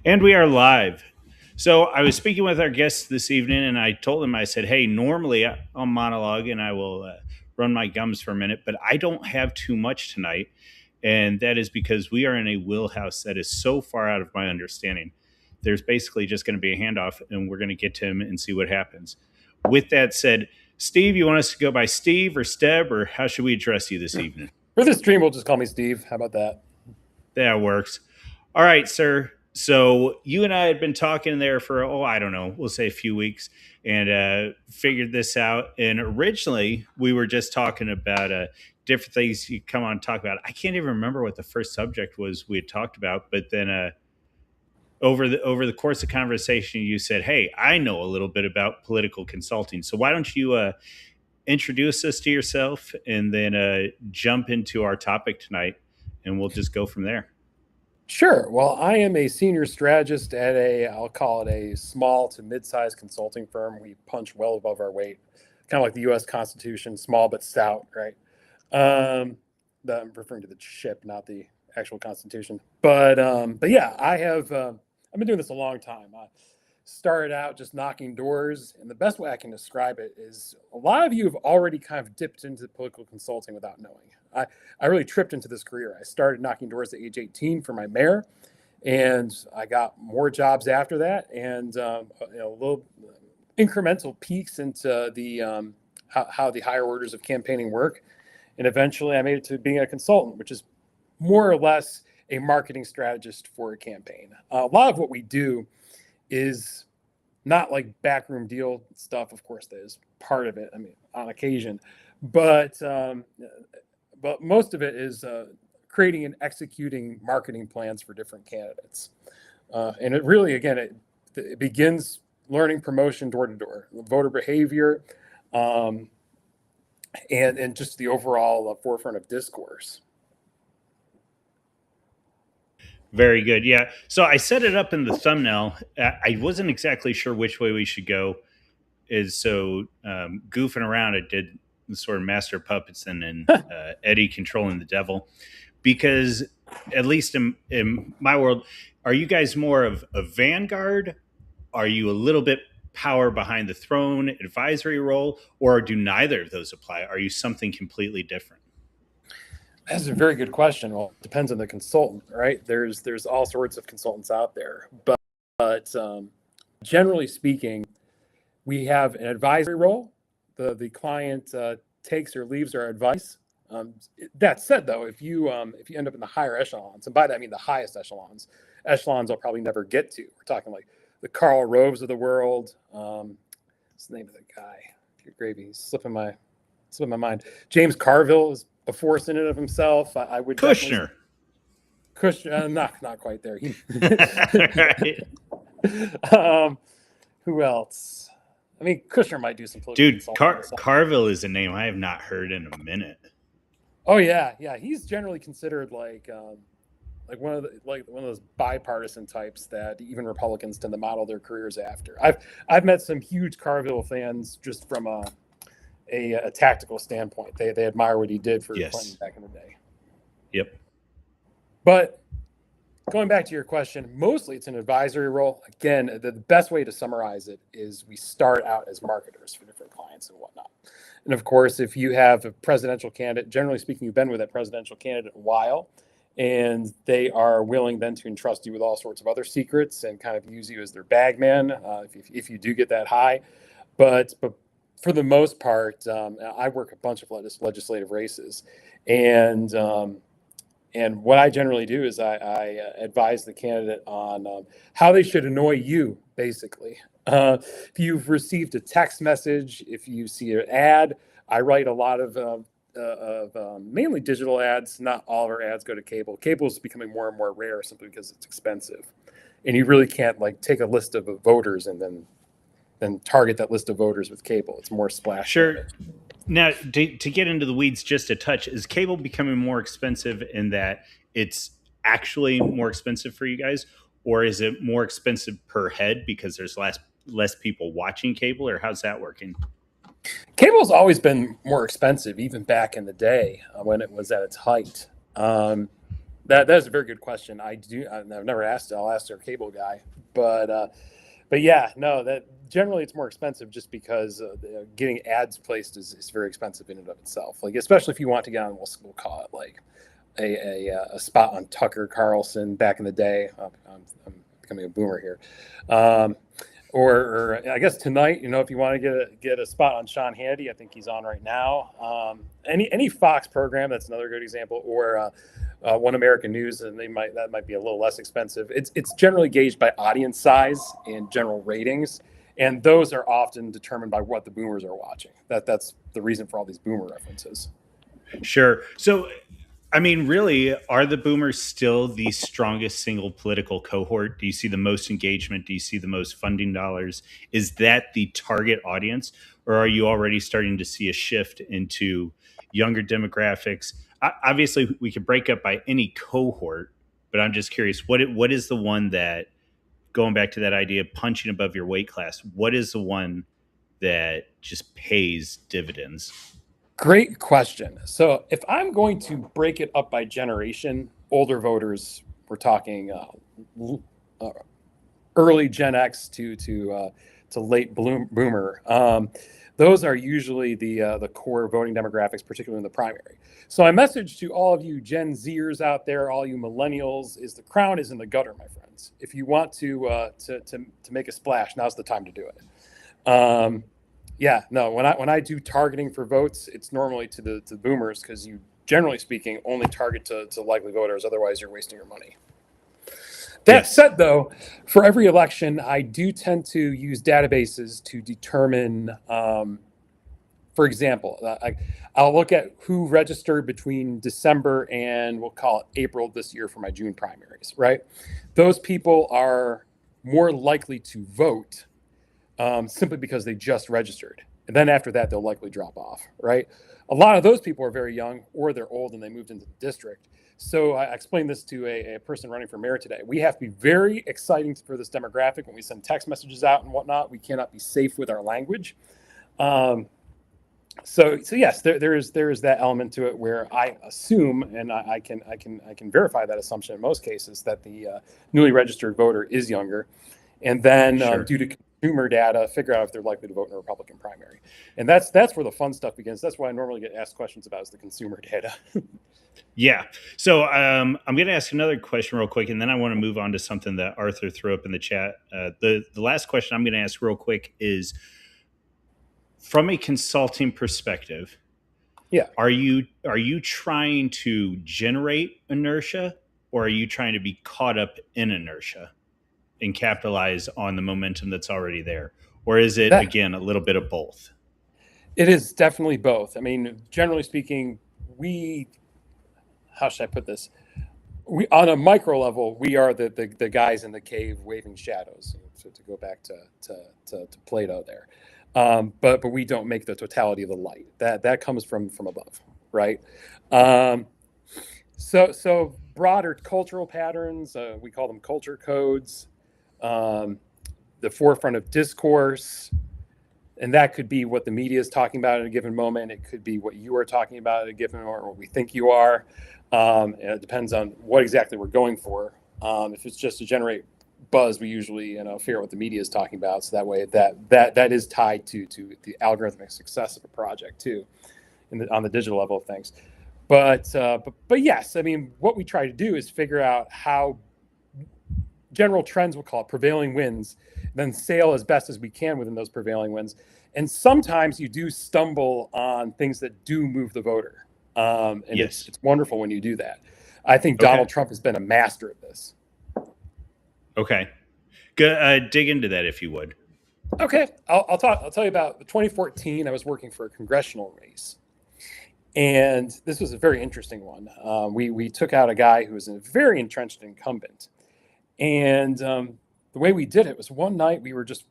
And we are live. So I was speaking with our guests this evening, and I told them, I said, "Hey, normally I'll monologue and I will run my gums for a minute, but I don't have too much tonight, and that is because we are in a wheelhouse that is so far out of my understanding. There's basically just going to be a handoff, and we're going to get to him and see what happens." With that said, Steve, you want us to go by Steve or Steb, or how should we address you this evening? For this stream, we'll just call me Steve. How about that? That works. All right, sir. So you and I had been talking there for, I don't know, we'll say a few weeks, and figured this out. And originally, we were just talking about different things you come on and talk about. I can't even remember what the first subject was we had talked about, but then over the course of conversation, you said, "Hey, I know a little bit about political consulting. So why don't you introduce us to yourself, and then jump into our topic tonight, and we'll just go from there." Sure. Well, I am a senior strategist at I'll call it a small to mid-sized consulting firm. We punch well above our weight, kind of like the U.S. Constitution, small but stout, right? Um, I'm referring to the ship, not the actual Constitution. But yeah, I've been doing this a long time. I started out just knocking doors, and the best way I can describe it is a lot of you have already kind of dipped into political consulting without knowing. I really tripped into this career. I started knocking doors at age 18 for my mayor, and I got more jobs after that, and little incremental peaks into the how the higher orders of campaigning work, and eventually I made it to being a consultant, which is more or less a marketing strategist for a campaign. A lot of what we do is not like backroom deal stuff. Of course, that is part of it. I mean, on occasion, but but most of it is creating and executing marketing plans for different candidates. And it really, again, it begins learning promotion door to door, voter behavior, um, and just the overall forefront of discourse. Very good. Yeah. So I set it up in the thumbnail. I wasn't exactly sure which way we should go. Is so goofing around. I did the sort of master puppets, and then Eddie controlling the devil, because at least in my world, are you guys more of a Vanguard? Are you a little bit power behind the throne advisory role, or do neither of those apply? Are you something completely different? That's a very good question. Well, it depends on the consultant, right? There's all sorts of consultants out there, but generally speaking, we have an advisory role. The client takes or leaves our advice. That said, though, if you end up in the higher echelons, and by that I mean the highest echelons I'll probably never get to. We're talking like the Karl Roves of the world. What's the name of the guy? Good gravy. He's slipping my mind. James Carville is a force in and of himself. I would Kushner. Kushner, not quite there. Right. Who else? I mean, Kushner might do some political Dude, consulting. Carville is a name I have not heard in a minute. Oh yeah. He's generally considered like one of those bipartisan types that even Republicans tend to model their careers after. I've met some huge Carville fans just from a tactical standpoint. They admire what he did for Yes. Clinton back in the day. Yep. But going back to your question, mostly it's an advisory role. Again, the best way to summarize it is we start out as marketers for different clients and whatnot. And of course, if you have a presidential candidate, generally speaking, you've been with that presidential candidate a while, and they are willing then to entrust you with all sorts of other secrets and kind of use you as their bag man if you do get that high. But for the most part, I work a bunch of legislative races, and and what I generally do is I advise the candidate on how they should annoy you, basically. If you've received a text message, if you see an ad, I write a lot of mainly digital ads. Not all of our ads go to cable. Cable is becoming more and more rare simply because it's expensive. And you really can't like take a list of voters and then target that list of voters with cable. It's more splash. Sure. Now, to get into the weeds just a touch, is cable becoming more expensive in that it's actually more expensive for you guys, or is it more expensive per head because there's less people watching cable, or how's that working? Cable's always been more expensive, even back in the day when it was at its height. That's a very good question. I've never asked it. I'll ask our cable guy, but yeah, no, that generally it's more expensive just because getting ads placed is very expensive in and of itself. Like, especially if you want to get on, we'll call it like a spot on Tucker Carlson back in the day. I'm becoming a boomer here. Or I guess tonight, if you want to get a spot on Sean Hannity, I think he's on right now. Any Fox program, that's another good example, or One American News, and that might be a little less expensive. It's generally gauged by audience size and general ratings, and those are often determined by what the boomers are watching. That's the reason for all these boomer references. Sure. So, I mean, really, are the boomers still the strongest single political cohort? Do you see the most engagement? Do you see the most funding dollars? Is that the target audience? Or are you already starting to see a shift into younger demographics? Obviously, we could break up by any cohort, but I'm just curious, what is the one that, going back to that idea of punching above your weight class, what is the one that just pays dividends? Great question. So if I'm going to break it up by generation, older voters, we're talking uh, early Gen X to late boomer. Those are usually the core voting demographics, particularly in the primary. So my message to all of you Gen Zers out there, all you millennials, is the crown is in the gutter, my friends. If you want to make a splash, now's the time to do it. Yeah, no. When I do targeting for votes, it's normally to the boomers, because you, generally speaking, only target to likely voters. Otherwise, you're wasting your money. That Yes. said, though, for every election, I do tend to use databases to determine. For example, I'll look at who registered between December and, we'll call it, April this year for my June primaries. Right, those people are more likely to vote simply because they just registered. And then after that, they'll likely drop off, right? A lot of those people are very young, or they're old and they moved into the district. So I explained this to a person running for mayor today. We have to be very exciting for this demographic when we send text messages out and whatnot. We cannot be safe with our language. So yes, there is that element to it where I assume, and I can verify that assumption in most cases, that the newly registered voter is younger, and then Sure. due to consumer data, figure out if they're likely to vote in a Republican primary. And that's where the fun stuff begins. That's what I normally get asked questions about, is the consumer data. Yeah. So I'm going to ask another question real quick, and then I want to move on to something that Arthur threw up in the chat. The last question I'm going to ask real quick is, from a consulting perspective, Yeah. are you trying to generate inertia, or are you trying to be caught up in inertia and capitalize on the momentum that's already there? Or is it, That again, a little bit of both? It is definitely both. I mean, generally speaking, how should I put this? We, on a micro level, we are the guys in the cave waving shadows. So to go back to Plato there, but we don't make the totality of the light. That comes from above, right? So broader cultural patterns, we call them culture codes, the forefront of discourse. And that could be what the media is talking about at a given moment. It could be what you are talking about at a given moment, or what we think you are. And it depends on what exactly we're going for. If it's just to generate buzz, we usually figure out what the media is talking about. So that way, that is tied to the algorithmic success of a project too, on the digital level of things. But yes, I mean, what we try to do is figure out how general trends, we'll call it prevailing winds, then sail as best as we can within those prevailing winds. And sometimes you do stumble on things that do move the voter. And Yes. it's wonderful when you do that. I think Okay. Donald Trump has been a master at this. Okay. Go, dig into that if you would. Okay, I'll tell you about 2014. I was working for a congressional race, and this was a very interesting one. We took out a guy who was a very entrenched incumbent, and the way we did it was, one night we were just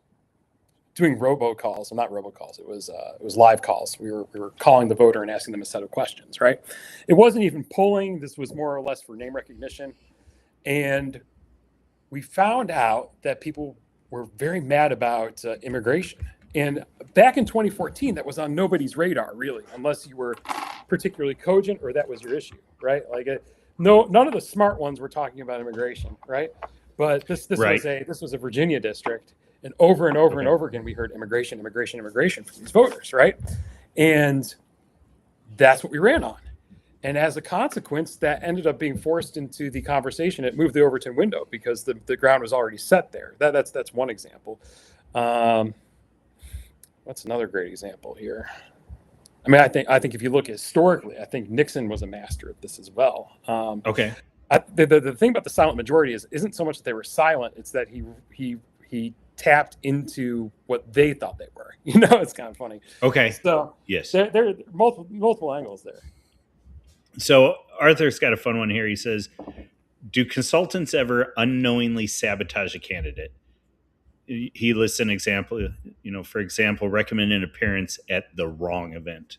doing robocalls. Well, not robocalls. It was live calls. We were calling the voter and asking them a set of questions. Right. It wasn't even polling. This was more or less for name recognition, and we found out that people were very mad about immigration. And back in 2014, that was on nobody's radar, really, unless you were particularly cogent or that was your issue, right? Like No, none of the smart ones were talking about immigration, right? But Right. this was a Virginia district, and over and Okay. over again we heard immigration, immigration, immigration from these voters, right? And that's what we ran on. And as a consequence, that ended up being forced into the conversation. It moved the Overton window because the ground was already set there. That's one example. Um, what's another great example here? I mean, I think if you look historically, I think Nixon was a master at this as well. Okay. The thing about the silent majority isn't so much that they were silent; it's that he tapped into what they thought they were. You know, it's kind of funny. Okay. So Yes. there are multiple angles there. So Arthur's got a fun one here. He says, "Do consultants ever unknowingly sabotage a candidate?" He lists an example. For example, recommend an appearance at the wrong event.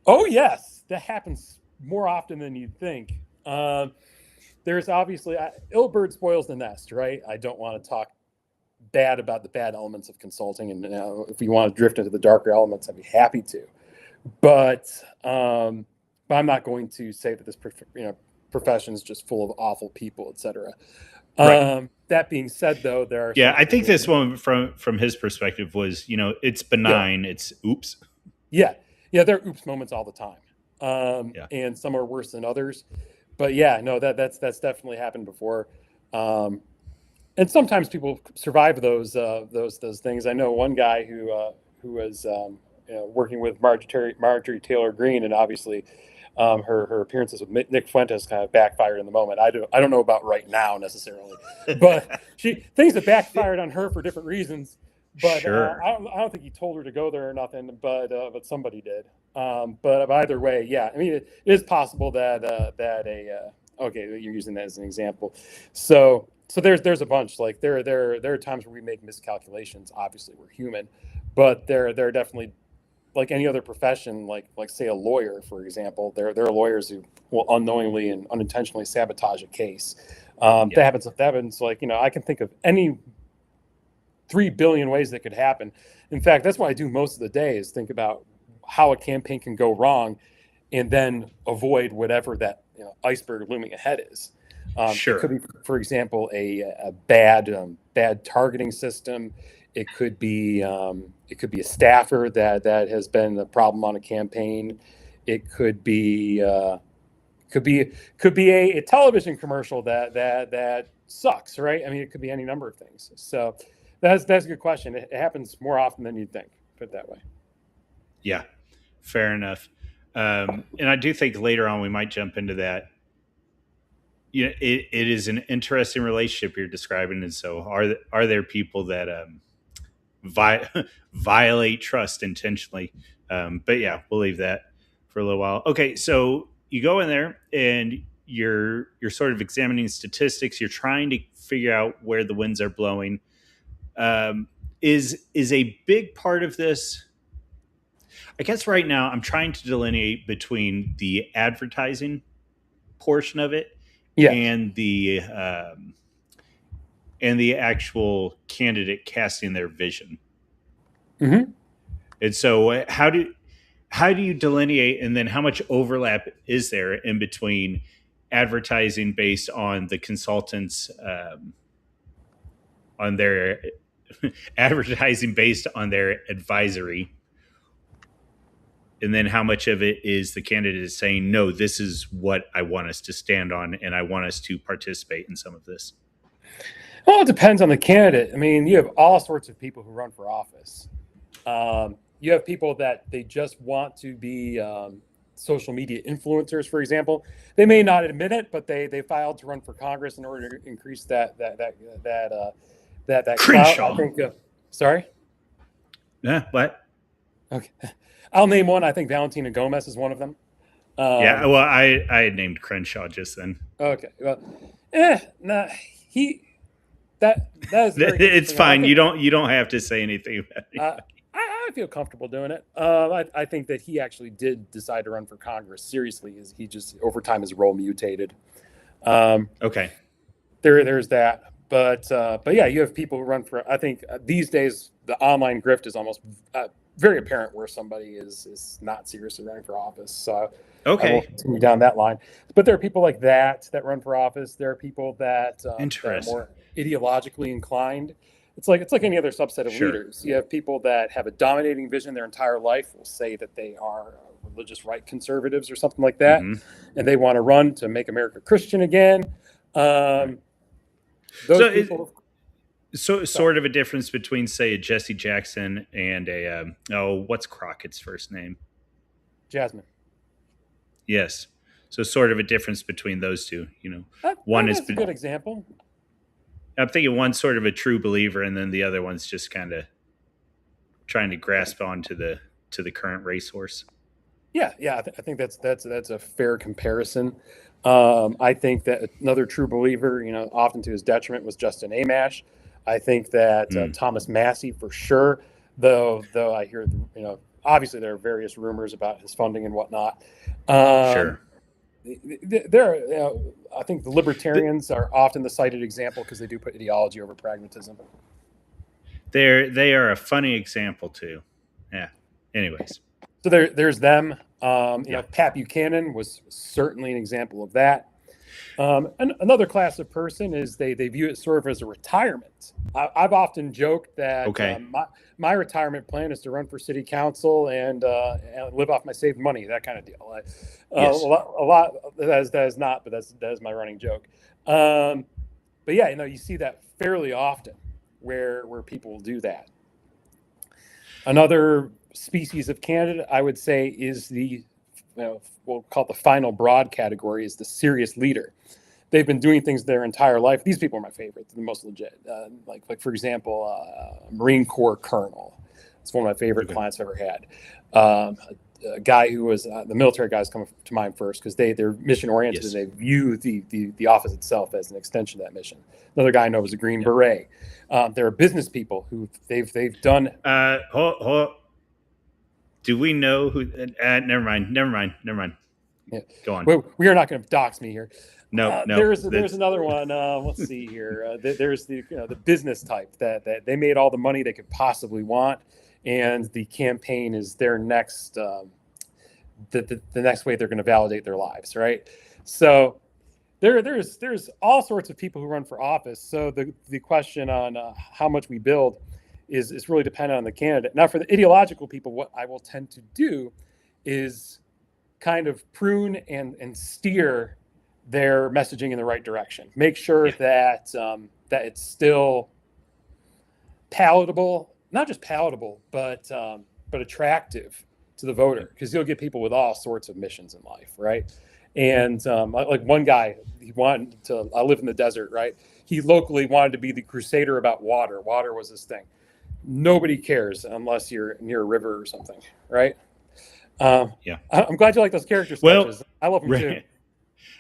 Oh yes, that happens more often than you'd think. There's obviously ill bird spoils the nest, right? I don't want to talk bad about the bad elements of consulting, and if we want to drift into the darker elements, I'd be happy to. But I'm not going to say that this profession is just full of awful people, etc. Right. That being said, though, there are Yeah, some I people think this one from his perspective was, it's yeah, benign. It's oops. yeah, yeah. There are oops moments all the time, Yeah. and some are worse than others. But yeah, no, that's definitely happened before. Um, and sometimes people survive those things. I know one guy who was working with Marjorie Taylor Greene, and obviously her appearances with Nick Fuentes kind of backfired in the moment. I don't know about right now necessarily, but things have backfired on her for different reasons. But Sure. I don't think he told her to go there or nothing, but somebody did. But either way, yeah, I mean it is possible that okay, you're using that as an example. So there's a bunch. Like there are times where we make miscalculations. Obviously, we're human, but there are definitely, like any other profession, like say a lawyer, for example, there are lawyers who will unknowingly and unintentionally sabotage a case. Yeah. That happens. Like I can think of any 3 billion ways that could happen. In fact, that's what I do most of the day is think about how a campaign can go wrong, and then avoid whatever that iceberg looming ahead is. It could Sure. be, for example, a bad targeting system. It could be a staffer that has been a problem on a campaign. It could be a television commercial that sucks, right? I mean, it could be any number of things. So that's a good question. It happens more often than you'd think. Put it that way. Yeah. Fair enough. And I do think later on we might jump into that. It is an interesting relationship you're describing, and so are there people that vi- violate trust intentionally? But yeah, we'll leave that for a little while. Okay, so you go in there and you're sort of examining statistics. You're trying to figure out where the winds are blowing. Um, is a big part of this. I guess right now I'm trying to delineate between the advertising portion of it Yes. and the actual candidate casting their vision. Hmm. And so how do you delineate, and then how much overlap is there in between advertising based on the consultants on their advertising based on their advisory, and then how much of it is the candidate is saying, no, this is what I want us to stand on and I want us to participate in some of this. Well, it depends on the candidate. I mean, you have all sorts of people who run for office. You have people that they just want to be social media influencers, for example. They may not admit it, but they filed to run for Congress in order to increase that clout. I Crenshaw. think. Sorry. Yeah, what? Okay. I'll name one. I think Valentina Gomez is one of them. Yeah, Um, well, I had named Crenshaw just then. okay. Well, nah, he that is very It's interesting. And I fine. think You don't have to say anything about it. uh, I feel comfortable doing it. I think that he actually did decide to run for Congress seriously. Is he just over time his role mutated? Um, Okay. there's that. But yeah, you have people who run for. I think these days the online grift is almost very apparent where somebody is not seriously running for office. So I will Okay. continue down that line. But there are people like that run for office. There are people that are Interesting. more ideologically inclined. It's like any other subset of Sure. leaders. You have people that have a dominating vision their entire life, will say that they are religious right conservatives or something like that, Hmm. and they want to run to make America Christian again. Right. Um, So those people, sorry, sort of a difference between, say, a Jesse Jackson and a what's Crockett's first name? Jasmine. Yes. So sort of a difference between those two. I One think is that's a good example. I'm thinking one's sort of a true believer, and then the other one's just kind of trying to Yeah, grasp onto the current racehorse. yeah. I think that's a fair comparison. I think that another true believer, often to his detriment, was Justin Amash. I think that Mm, Thomas Massey, for sure, though I hear, obviously there are various rumors about his funding and whatnot. Um, sure. there, I think the Th- libertarians are often the cited example because they do put ideology over pragmatism. they are a funny example too. Yeah. Anyways. So there's them. Yeah. Pat Buchanan was certainly an example of that. And another class of person is they view it sort of as a retirement. I've often joked that Okay. my retirement plan is to run for city council and live off my saved money, that kind of deal. Yes. A lot that is not, but that is my running joke. But yeah, you see that fairly often where people will do that. Another species of candidate, I would say, is we'll call it the final broad category, is the serious leader. They've been doing things their entire life. These people are my favorite, the most legit. Like for example, Marine Corps colonel. It's one of my favorite Okay. clients I've ever had. A guy who was the military guys come to mind first because they're mission oriented Yes. and they view the office itself as an extension of that mission. Another guy I know was a Green Yeah. Beret. There are business people who they've done. Hold. Do we know who? Never mind. Never mind. Never mind. Yeah. Go on. Well, we are not going to dox me here. Nope. Nope. There's another one. Let's see here. There's the business type that they made all the money they could possibly want, and the campaign is their next the next way they're going to validate their lives, right? So there's all sorts of people who run for office. So the question on how much we build is really dependent on the candidate. Now, for the ideological people, what I will tend to do is kind of prune and steer their messaging in the right direction. Make sure Yeah. that it's still palatable, not just palatable, but attractive to the voter, because you'll get people with all sorts of missions in life, right? And like one guy, he wanted to. I live in the desert, right? He locally wanted to be the crusader about water. Water was his thing. Nobody cares unless you're near a river or something, right? Yeah. I'm glad you like those character Well, sketches. I love them too.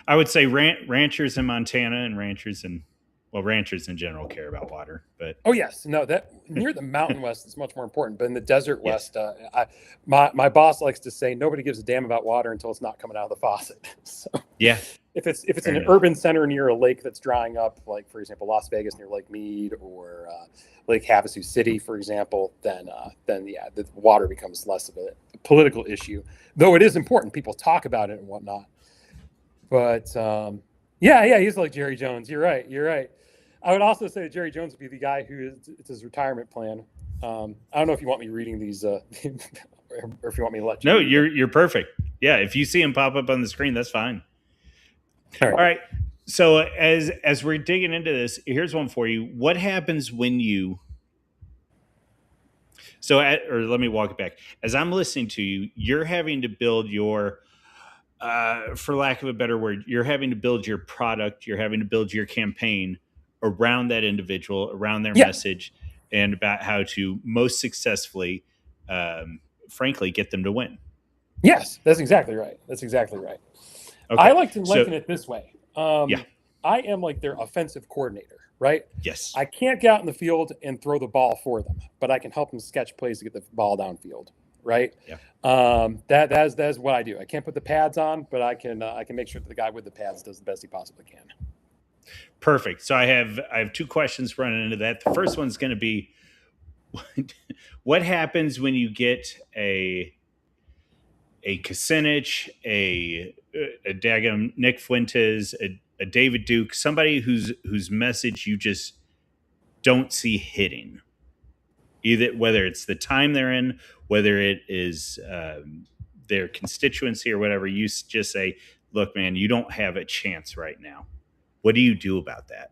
I would say ranchers in Montana and ranchers in general care about water, but Oh yes, no, that near the Mountain West is much more important. But in the Desert yes. West, my boss likes to say nobody gives a damn about water until it's not coming out of the faucet. So Yeah. if it's Fair in an enough. urban center near a lake that's drying up, like for example Las Vegas near Lake Mead or Lake Havasu City, for example, then yeah, the water becomes less of a political issue. Though it is important, people talk about it and whatnot. But yeah, he's like Jerry Jones. You're right. You're right. I would also say that Jerry Jones would be the guy who it's his retirement plan. I don't know if you want me reading these, or if you want me to let you No, read them. you're perfect. Yeah, if you see him pop up on the screen, that's fine. All All right. right. So as we're digging into this, here's one for you. What happens when you or let me walk it back. As I'm listening to you, you're having to build your for lack of a better word, you're having to build your product, you're having to build your campaign around that individual, around their Yeah. message, and about how to most successfully, frankly, get them to win. Yes, that's exactly right. That's exactly right. I Okay. like to So, liken it this way. yeah. I am like their offensive coordinator, right? Yes. I can't get out in the field and throw the ball for them, but I can help them sketch plays to get the ball downfield, right? Yeah. That's what I do. I can't put the pads on, but I can make sure that the guy with the pads does the best he possibly can. Perfect. So I have two questions running into that. The first one's going to be, what happens when you get a Kucinich, a Dagum Nick Fuentes, a David Duke, somebody whose message you just don't see hitting, either whether it's the time they're in, whether it is their constituency or whatever. You just say, "Look, man, you don't have a chance right now." What do you do about that?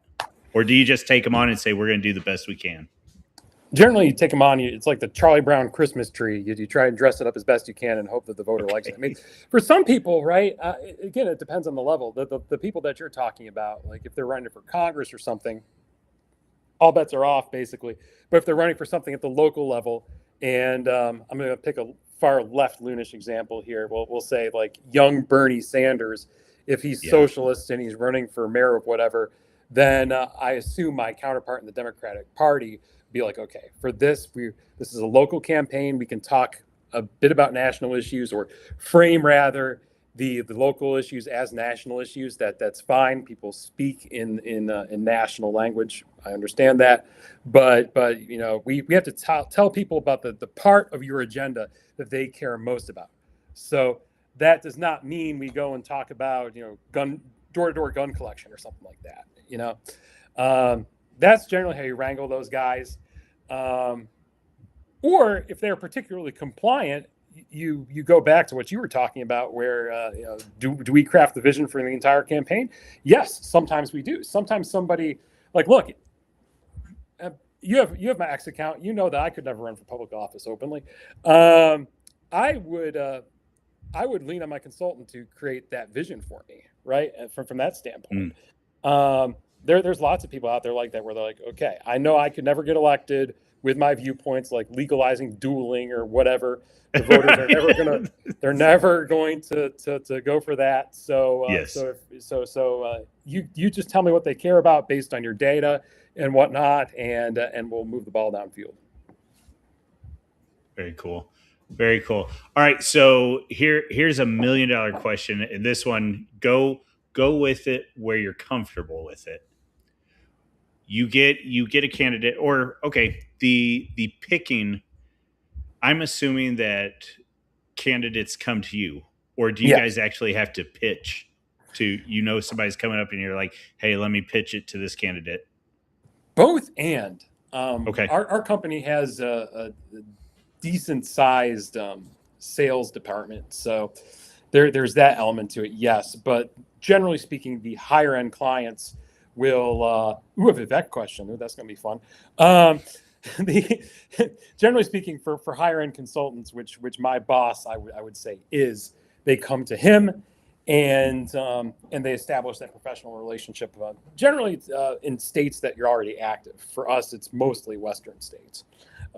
Or do you just take them on and say, "We're going to do the best we can"? Generally, you take them on. It's like the Charlie Brown Christmas tree. You try and dress it up as best you can and hope that the voter likes it. I mean, for some people, right? Again, it depends on the level. The people that you're talking about, like if they're running for Congress or something, all bets are off, basically. But if they're running for something at the local level, and I'm going to pick a far left loonish example here. We'll say like young Bernie Sanders, if he's Yeah. socialist and he's running for mayor of whatever, then I assume my counterpart in the Democratic Party be like, okay, for this, this is a local campaign. We can talk a bit about national issues, or frame rather the local issues as national issues. That's fine. People speak in national language. I understand that, but we have to tell people about the part of your agenda that they care most about. So that does not mean we go and talk about gun door-to-door gun collection or something like that. That's generally how you wrangle those guys. Or if they're particularly compliant, you go back to what you were talking about, where do we craft the vision for the entire campaign? Yes, sometimes we do. Sometimes somebody like, look, you have my X account. You know that I could never run for public office openly. I would lean on my consultant to create that vision for me, right? From that standpoint. There's lots of people out there like that, where they're like, okay, I know I could never get elected with my viewpoints, like legalizing dueling or whatever. The voters are never going to go for that. So Yes. You just tell me what they care about based on your data and whatnot, and we'll move the ball downfield. Very cool. Very cool. All right, so here's a $1 million question, and this one, go with it where you're comfortable with it. You get a candidate, or okay, the picking. I'm assuming that candidates come to you, or do you guys actually have to pitch to somebody's coming up and you're like, hey, let me pitch it to this candidate? Both and. Okay. Our company has a decent sized sales department, so there's that element to it. Yes, but generally speaking, the higher end clients will. A Vivek question. Ooh, that's going to be fun. Generally speaking, for higher end consultants, which my boss I would say is, they come to him and they establish that professional relationship. Generally, in states that you're already active. For us, it's mostly Western states.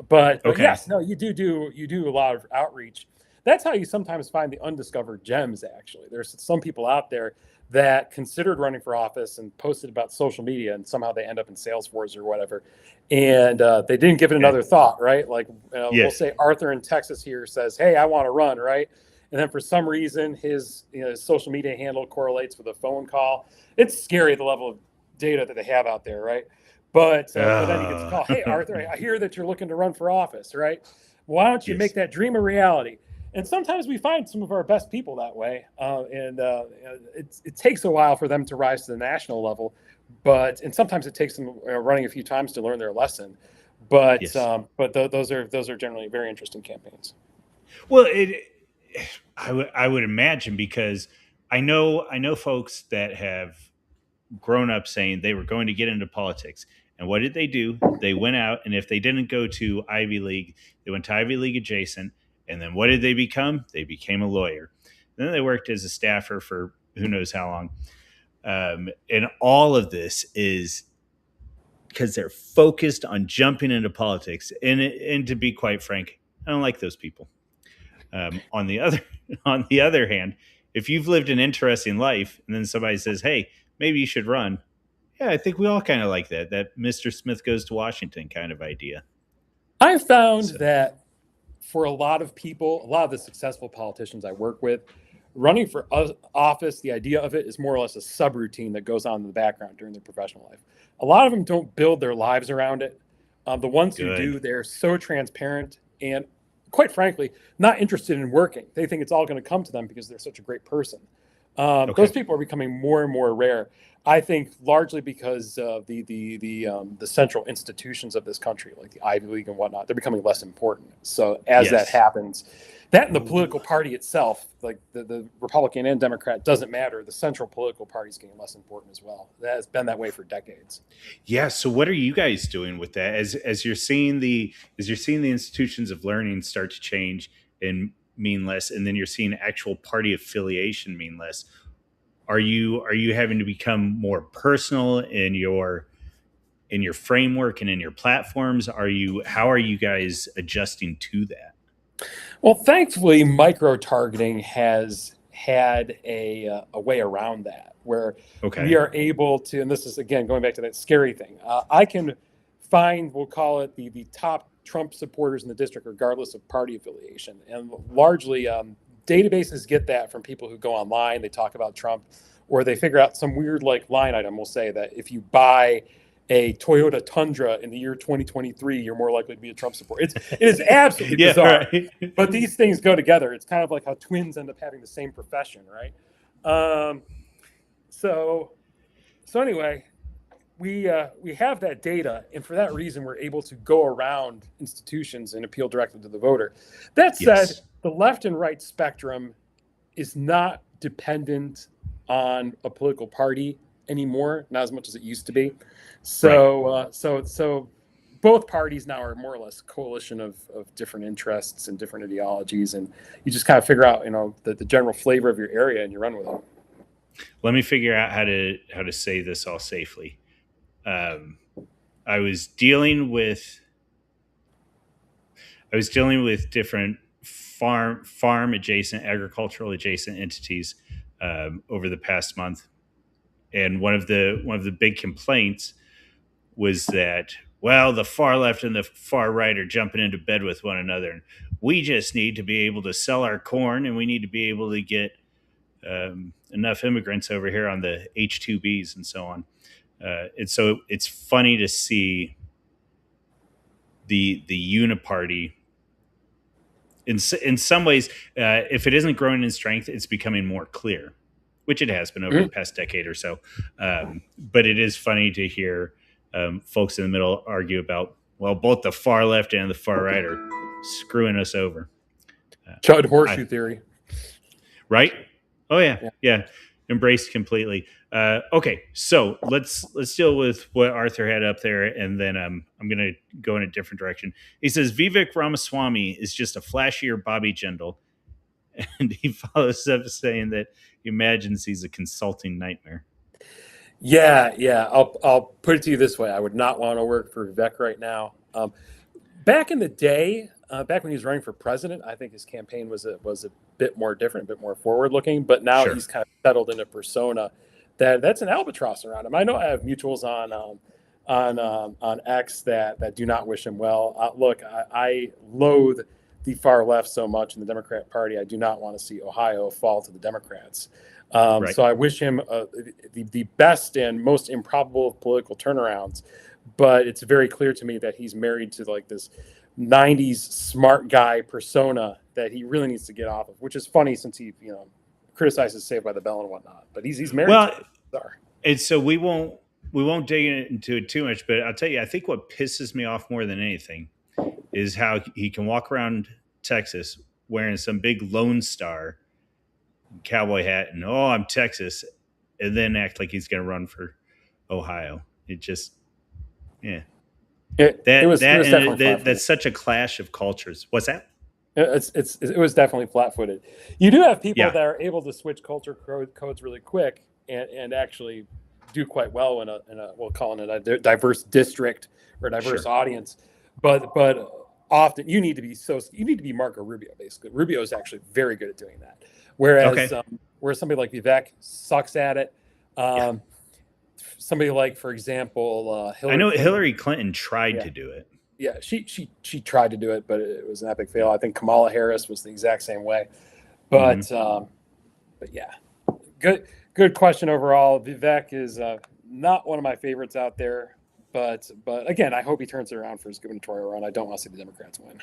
But yes, no, you do a lot of outreach. That's how you sometimes find the undiscovered gems. Actually, there's some people out there that considered running for office and posted about social media, and somehow they end up in Salesforce or whatever, and they didn't give it another thought, right? Like we'll say Arthur in Texas here says, "Hey, I want to run," right? And then for some reason his social media handle correlates with a phone call. It's scary, the level of data that they have out there, right? But then he gets a call. Hey, Arthur, I hear that you're looking to run for office, right? Why don't you make that dream a reality? And sometimes we find some of our best people that way, and it takes a while for them to rise to the national level, and sometimes it takes them running a few times to learn their lesson. But those are generally very interesting campaigns. Well, I would imagine, because I know folks that have grown up saying they were going to get into politics. And what did they do? They went out, and if they didn't go to Ivy League, they went to Ivy League adjacent. And then what did they become? They became a lawyer. Then they worked as a staffer for who knows how long. And all of this is because they're focused on jumping into politics. And to be quite frank, I don't like those people. On the other hand, if you've lived an interesting life and then somebody says, hey, maybe you should run. Yeah, I think we all kind of like that Mr. Smith goes to Washington kind of idea. I found that for a lot of people, a lot of the successful politicians I work with, running for office, the idea of it is more or less a subroutine that goes on in the background during their professional life. A lot of them don't build their lives around it. The ones who do, they're so transparent. And quite frankly, not interested in working. They think it's all going to come to them because they're such a great person. Those Okay. people are becoming more and more rare. I think largely because the central institutions of this country, like the Ivy League and whatnot, they're becoming less important. So as that Yes. happens, that and the political party itself, like the Republican and Democrat, doesn't matter. The central political party is getting less important as well. That has been that way for decades. Yeah. So what are you guys doing with that as you're seeing the institutions of learning start to change and mean less, and then you're seeing actual party affiliation mean less? Are you having to become more personal in your framework and in your platforms? How are you guys adjusting to that? Well, thankfully, micro targeting has had a way around that where we Okay. are able to, and this is again going back to that scary thing. I can find, we'll call it the top Trump supporters in the district, regardless of party affiliation. And largely, databases get that from people who go online, they talk about Trump, or they figure out some weird like line item will say that if you buy a Toyota Tundra in the year 2023, you're more likely to be a Trump supporter. It is absolutely Yeah. bizarre, Right. but these things go together. It's kind of like how twins end up having the same profession, right? Um, so so anyway, we have that data, and for that reason, we're able to go around institutions and appeal directly to the voter. That said, Yes. the left and right spectrum is not dependent on a political party anymore, not as much as it used to be. Right. So both parties now are more or less a coalition of different interests and different ideologies, and you just kind of figure out, the general flavor of your area and you run with it. Let me figure out how to say this all safely. Um, I was dealing with different farm adjacent, agricultural adjacent entities over the past month, and one of the big complaints was that, well, the far left and the far right are jumping into bed with one another, and we just need to be able to sell our corn, and we need to be able to get enough immigrants over here on the H2Bs and so on. And so it's funny to see the uniparty in some ways. If it isn't growing in strength, it's becoming more clear, which it has been over the Mhm. past decade or so. But it is funny to hear folks in the middle argue about, well, both the far left and the far right are screwing us over. Chud I horseshoe theory. Right? Oh yeah, Yeah. yeah, embraced completely. Okay, so let's deal with what Arthur had up there, and then I'm gonna go in a different direction. He says Vivek Ramaswamy is just a flashier Bobby Jindal, and he follows up saying that he imagines he's a consulting nightmare. Yeah. I'll put it to you this way: I would not want to work for Vivek right now. Back in the day, back when he was running for president, I think his campaign was a bit more different, a bit more forward looking. But now Sure. he's kind of settled in a persona that's an albatross around him. I know I have mutuals on X that do not wish him well. Look, I loathe the far left so much in the Democrat Party. I do not want to see Ohio fall to the Democrats. Right. So I wish him the best and most improbable of political turnarounds. But it's very clear to me that he's married to like this 90s smart guy persona that he really needs to get off of, which is funny since he, criticizes Saved by the Bell and whatnot. But he's married to Well, it. Bizarre. and so we won't dig into it too much, but I'll tell you, I think what pisses me off more than anything is how he can walk around Texas wearing some big Lone Star cowboy hat and, oh, I'm Texas, and then act like he's going to run for Ohio. It just, yeah, It that was it that was and definitely flat-footed. that's such a clash of cultures. What's that? It was definitely flat-footed. You do have people Yeah, that are able to switch culture codes really quick and actually do quite well in a we'll call it a diverse district or a diverse sure. audience, but often you need to be Marco Rubio. Basically, Rubio is actually very good at doing that, Okay. whereas somebody like Vivek sucks at it. Yeah, Um, Somebody like, for example, I Hillary know Clinton. Hillary Clinton tried Yeah, to do it. yeah, she tried to do it, but it was an epic fail. I think Kamala Harris was the exact same way. Hmm. But yeah, good question overall. Vivek is not one of my favorites out there, but again, I hope he turns it around for his gubernatorial run. I don't want to see the Democrats win.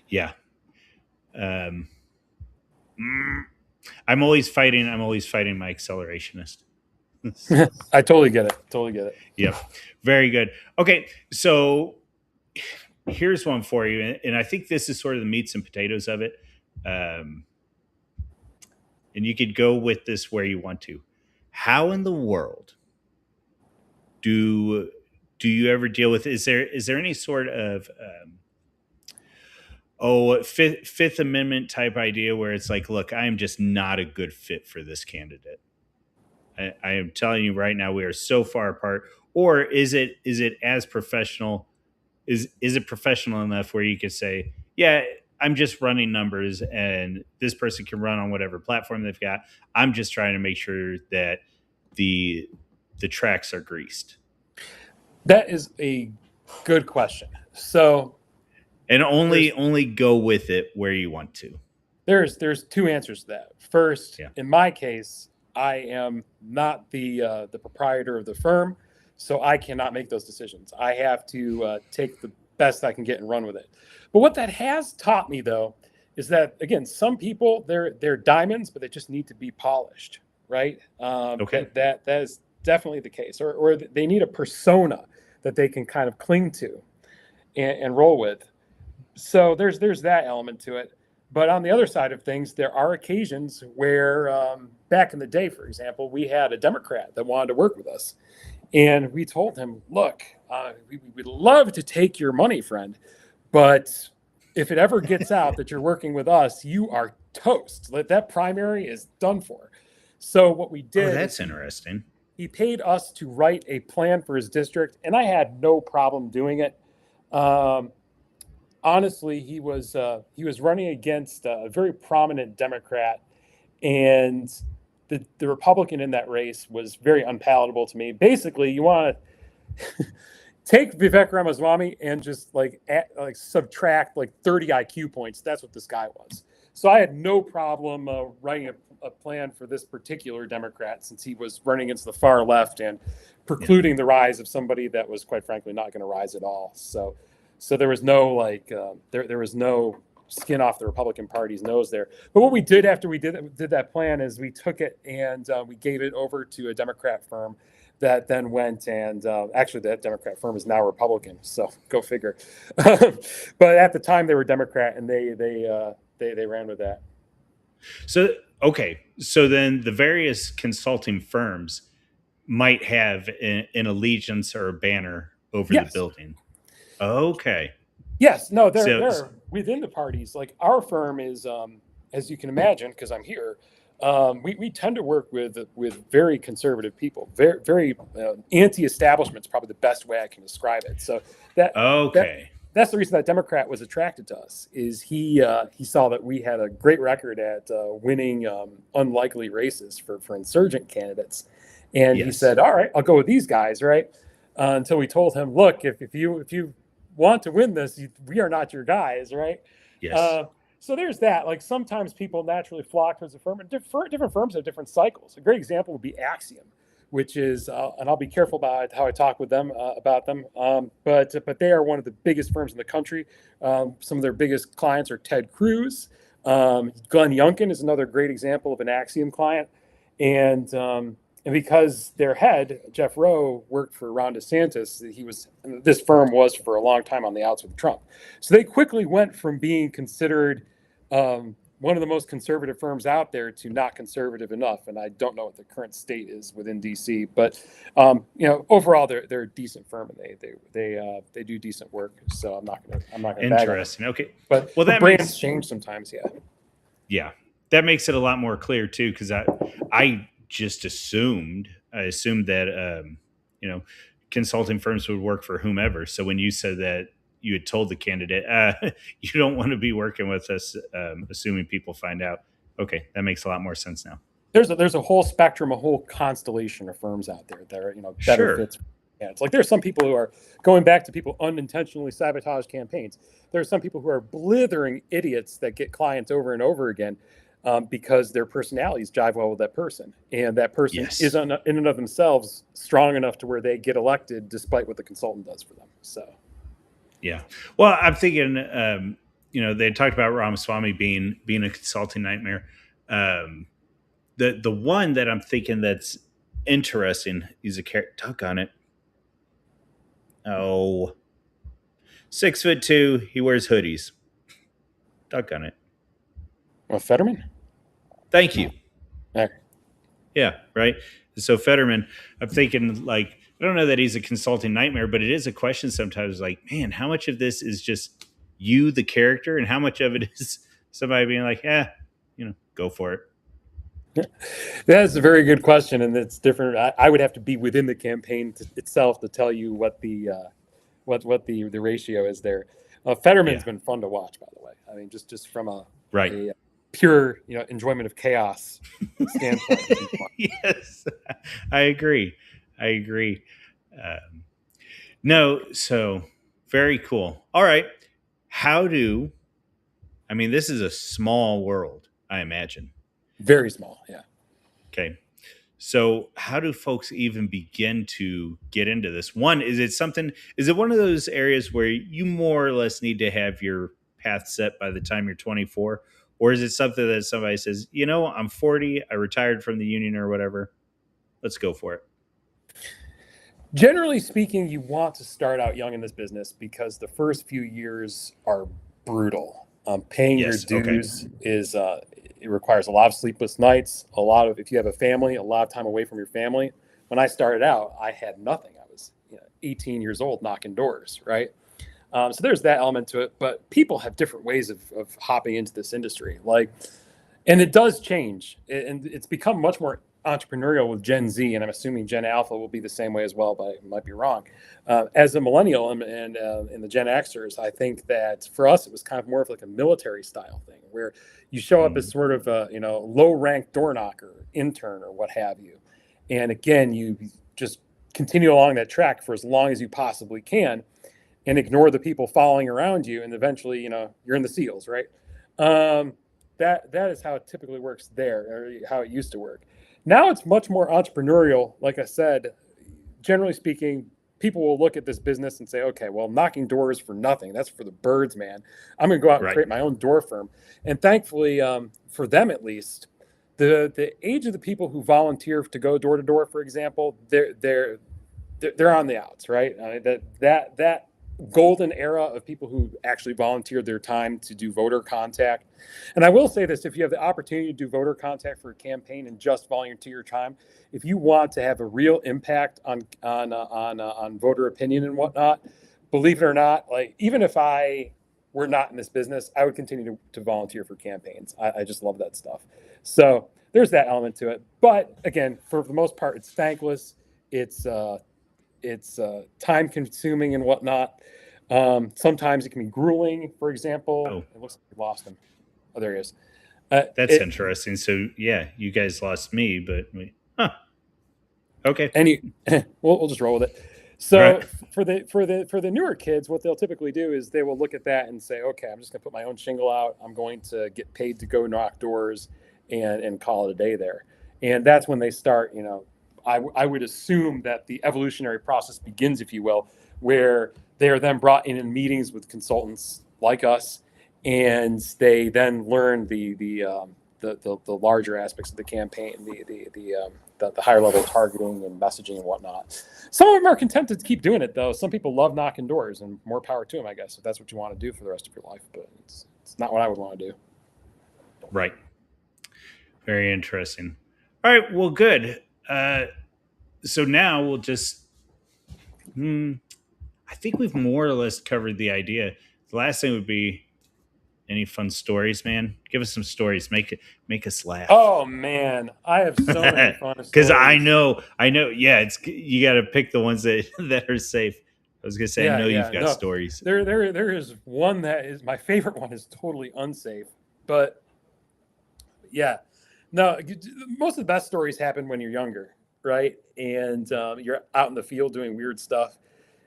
Yeah. Um, mm, I'm always fighting. I'm always fighting my accelerationist. I totally get it. Totally get it. Yep. Very good. Okay. So here's one for you. And I think this is sort of the meats and potatoes of it. Um, and you could go with this where you want to. How in the world do you ever deal with, is there any sort of fifth amendment type idea where it's like, look, I am just not a good fit for this candidate? I am telling you right now, we are so far apart. Or is it as professional? Is it professional enough where you could say, yeah, I'm just running numbers, and this person can run on whatever platform they've got. I'm just trying to make sure that the the tracks are greased, That is a good question. So and there's only go with it where you want to. there's two answers to that. First, Yeah. in my case, I am not the proprietor of the firm, so I cannot make those decisions. I have to take the best I can get and run with it. But what that has taught me, though, is that again, some people they're diamonds, but they just need to be polished, right? Okay. That is definitely the case, or they need a persona that they can kind of cling to and roll with. So there's that element to it. But on the other side of things, there are occasions where, back in the day, for example, we had a Democrat that wanted to work with us, and we told him, "Look, we'd love to take your money, friend, but if it ever gets out that you're working with us, you are toast. That primary is done for." So what we Oh, did is that's interesting. he paid us to write a plan for his district, and I had no problem doing it. Um, Honestly, he was running against a very prominent Democrat, and the Republican in that race was very unpalatable to me. Basically, you want to take Vivek Ramaswamy and just like subtract like 30 IQ points. That's what this guy was. So I had no problem writing a plan for this particular Democrat, since he was running against the far left and Yeah. precluding the rise of somebody that was quite frankly not going to rise at all. So there was no there was no skin off the Republican Party's nose there. But what we did after we did that plan is we took it and we gave it over to a Democrat firm that then went and actually that Democrat firm is now Republican. So go figure. But at the time they were Democrat, and they ran with that. So okay, so then the various consulting firms might have an allegiance or a banner over the Yes. building. Okay. Yes, no, they're So they're within the parties. Like our firm is, as you can imagine, because I'm here. We tend to work with very conservative people, very anti-establishment is probably the best way I can describe it. So that that okay. that's the reason that Democrat was attracted to us. Is he saw that we had a great record at winning unlikely races for insurgent candidates, and he Yes. said, "All right, I'll go with these guys." Right, until we told him, "Look, if you want to win this, we are not your guys." Right. Yes. Uh, so there's that. Like sometimes people naturally flock towards a firm, and different firms have different cycles. A great example would be Axiom, which is, and I'll be careful about how I talk with them about them. But they are one of the biggest firms in the country. Some of their biggest clients are Ted Cruz. Glenn Youngkin is another great example of an Axiom client, and because their head Jeff Rowe worked for Ron DeSantis, this firm was for a long time on the outs with Trump. So they quickly went from being considered one of the most conservative firms out there to not conservative enough. And I don't know what the current state is within DC, but overall they're a decent firm, and they do decent work. So I'm not gonna bag on them. Interesting. Okay. But Well, the that brands makes change sometimes. Yeah. yeah, that makes it a lot more clear too, because I just assumed that consulting firms would work for whomever. So when you said that you had told the candidate, you don't want to be working with us, assuming people find out. Okay, that makes a lot more sense now. There's a whole spectrum, a whole constellation of firms out there that are better Sure. fits. Yeah, it's like there's some people who are going back to people unintentionally sabotage campaigns. There are some people who are blithering idiots that get clients over and over again because their personalities jive well with that person, and that person Yes. isn't in and of themselves strong enough to where they get elected despite what the consultant does for them. So Yeah. Well, I'm thinking they talked about Ramaswamy being a consulting nightmare. Um, the one that I'm thinking that's interesting is a character. Duck on it. Oh, 6'2". He wears hoodies. Duck on it. Well, Fetterman? Thank No. you. There. Yeah, right. So Fetterman, I'm thinking like I don't know that he's a consulting nightmare, but it is a question sometimes. Like, man, how much of this is just you, the character, and how much of it is somebody being like, yeah, go for it. That's a very good question, and it's different. I would have to be within the campaign itself to tell you what the ratio is there. Fetterman's Yeah, been fun to watch, by the way. I mean, just from right. a pure enjoyment of chaos standpoint. It's been fun. Yes, I agree. I agree. Um, no, so very cool. All right, how do I mean? This is a small world, I imagine. Very small, yeah. Okay. So, how do folks even begin to get into this? One, is it one of those areas where you more or less need to have your path set by the time you're 24? Or is it something that somebody says, I'm 40, I retired from the union or whatever? Let's go for it. Generally speaking, you want to start out young in this business because the first few years are brutal. Paying your Yes. Okay. dues is it requires a lot of sleepless nights, a lot of if you have a family, a lot of time away from your family. When I started out, I had nothing. I was 18 years old knocking doors, right? So there's that element to it. But people have different ways of hopping into this industry, and it does change, and it's become much more entrepreneurial with Gen Z, and I'm assuming Gen Alpha will be the same way as well, but I might be wrong. As a millennial and the Gen Xers, I think that for us it was kind of more of like a military style thing, where you show up as Mm, sort of a low rank door knocker, intern, or what have you, and again you just continue along that track for as long as you possibly can, and ignore the people following around you, and eventually you're in the SEALs, right? Um, that is how it typically works there, or how it used to work. Now it's much more entrepreneurial. Like I said, generally speaking, people will look at this business and say, okay, well, I'm knocking doors for nothing. That's for the birds, man. I'm going to go out and right. create my own door firm. And thankfully, for them at least, the age of the people who volunteer to go door to door, for example, they're on the outs, right? That golden era of people who actually volunteered their time to do voter contact. And I will say this: if you have the opportunity to do voter contact for a campaign and just volunteer your time, if you want to have a real impact on voter opinion and whatnot, believe it or not, like even if I were not in this business, I would continue to volunteer for campaigns. I just love that stuff. So there's that element to it. But again, for the most part, it's thankless. It's time consuming and whatnot. Sometimes it can be grueling. For example, Oh, it looks like we lost him. Oh, there he is. that's It interesting. So, yeah, you guys lost me, but huh. Okay. any we'll just roll with it. All right. So for the newer kids, what they'll typically do is they will look at that and say, okay, I'm just going to put my own shingle out. I'm going to get paid to go knock doors and call it a day there. And that's when they start. I would assume that the evolutionary process begins, if you will, where they are then brought in meetings with consultants like us, and they then learn the larger aspects of the campaign, the higher level targeting and messaging and whatnot. Some of them are content to keep doing it, though. Some people love knocking doors, and more power to them, I guess, if that's what you want to do for the rest of your life. But it's not what I would want to do. Right. Very interesting. All right. Well, good. So now we'll just. Hmm, I think we've more or less covered the idea. The last thing would be any fun stories, man. Give us some stories. Make us laugh. Oh man, I have so many fun Because stories. I know. Yeah, it's you got to pick the ones that that are safe. I was gonna say, I Yeah, know you've yeah. got No, stories. there is one that is my favorite one is totally unsafe, but yeah, no. Most of the best stories happen when you're younger, right? And you're out in the field doing weird stuff.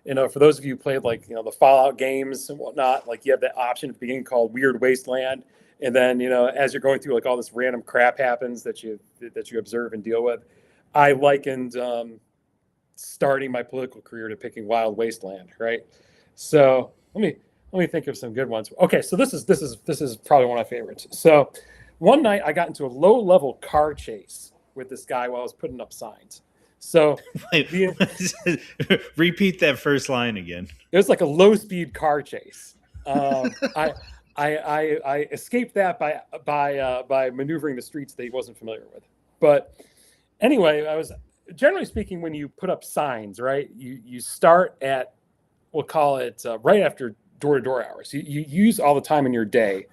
For those of you who played like the Fallout games and whatnot, like you have that option at the beginning called Weird Wasteland, and then as you're going through, like all this random crap happens that you observe and deal with. I likened starting my political career to picking Wild Wasteland, right? So let me think of some good ones. Okay, so this is probably one of my favorites. So one night I got into a low level car chase with this guy while I was putting up signs. So Wait, the repeat that first line again. it was like a low speed car chase. Um, I, I escaped that by maneuvering the streets that he wasn't familiar with. But anyway, I was generally speaking, when you put up signs, right? You start at, we'll call it right after door to door hours. You use all the time in your day.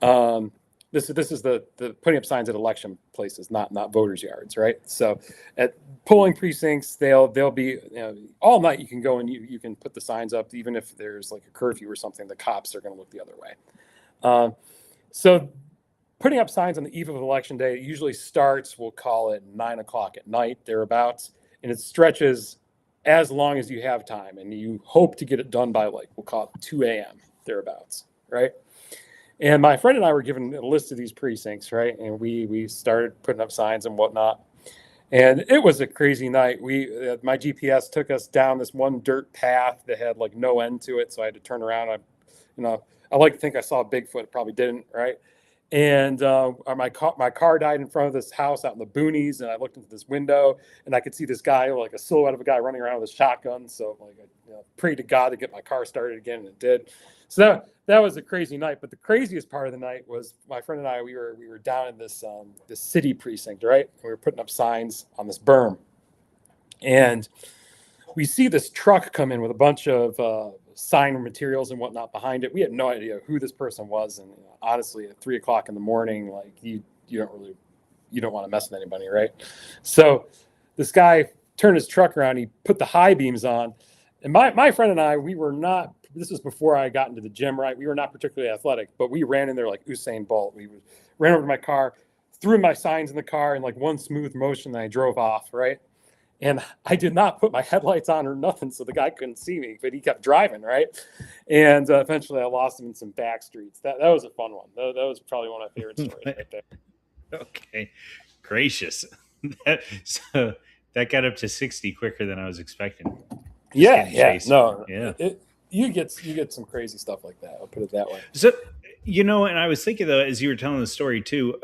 Um, this is the putting up signs at election places, not voters' yards, right? So at polling precincts, they'll be, all night. You can go and you can put the signs up, even if there's like a curfew or something. The cops are going to look the other way. Um, so putting up signs on the eve of election day usually starts, we'll call it 9 o'clock at night, thereabouts, and it stretches as long as you have time, and you hope to get it done by, like, we'll call it 2 a.m. thereabouts, right? And my friend and I were given a list of these precincts, right? And we started putting up signs and whatnot. And it was a crazy night. My GPS took us down this one dirt path that had like no end to it, so I had to turn around. I like to think I saw Bigfoot, probably didn't, right? And my car died in front of this house out in the boonies, and I looked into this window, and I could see this guy, like a silhouette of a guy running around with a shotgun. So like I prayed to God to get my car started again, and it did. So that was a crazy night. But the craziest part of the night was my friend and I. We were down in this city precinct, right? And we were putting up signs on this berm, and we see this truck come in with a bunch of sign materials and whatnot behind it. We had no idea who this person was, and honestly, at 3 o'clock in the morning, like you don't want to mess with anybody, right? So this guy turned his truck around. He put the high beams on, and my friend and I, we were not. This was before I got into the gym, right? We were not particularly athletic, but we ran in there like Usain Bolt. We ran over to my car, threw my signs in the car in like one smooth motion, and I drove off, right? And I did not put my headlights on or nothing, so the guy couldn't see me, but he kept driving, right? And eventually I lost him in some back streets. That was a fun one. That was probably one of my favorite stories right there. Okay, gracious. So that got up to 60 quicker than I was expecting. Yeah. Chased. No, Yeah. You get some crazy stuff like that. I'll put it that way. So, and I was thinking though, as you were telling the story too,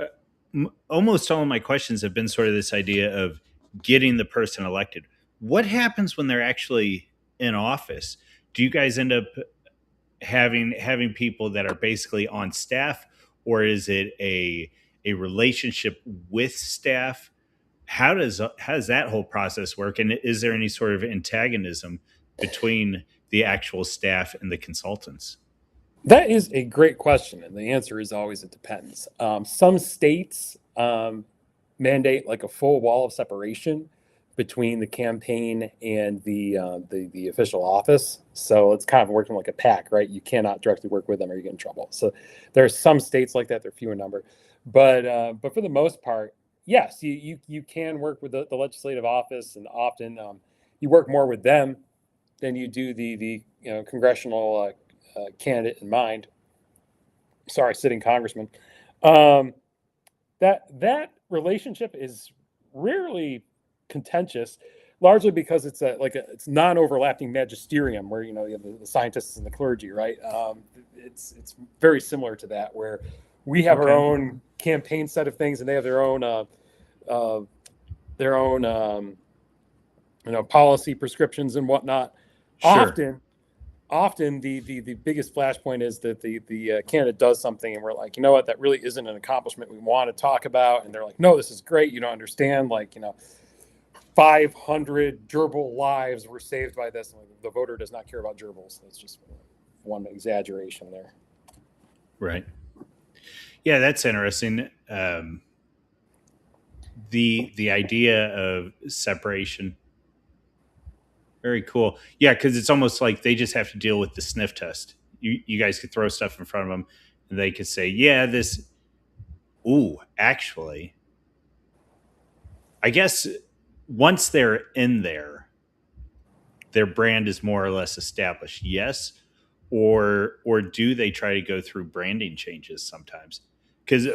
almost all of my questions have been sort of this idea of getting the person elected. What happens when they're actually in office? Do you guys end up having people that are basically on staff, or is it a relationship with staff? How does that whole process work? And is there any sort of antagonism between the actual staff and the consultants? That is a great question, and the answer is always it depends. Some states mandate like a full wall of separation between the campaign and the official office. So it's kind of working like a pack, right? You cannot directly work with them or you get in trouble. So there's some states like that. They're few in number, but for the most part, yes, you can work with the legislative office, and often you work more with them than you do the congressional candidate in mind. Sorry, sitting congressman. Um, that relationship is rarely contentious, largely because it's non-overlapping magisterium where you have the scientists and the clergy, right? It's very similar to that, where we have our own campaign set of things and they have their own policy prescriptions and whatnot. Sure. Often the biggest flashpoint is that the candidate does something and we're like, you know what, that really isn't an accomplishment we want to talk about, and they're like, no, this is great, you don't understand, 500 gerbil lives were saved by this, and the voter does not care about gerbils. That's just one exaggeration there. Right. Yeah, that's interesting. The idea of separation, very cool. Yeah, because it's almost like they just have to deal with the sniff test. You guys could throw stuff in front of them, and they could say, "Yeah, this." Ooh, actually, I guess once they're in there, their brand is more or less established. Yes, or do they try to go through branding changes sometimes? Because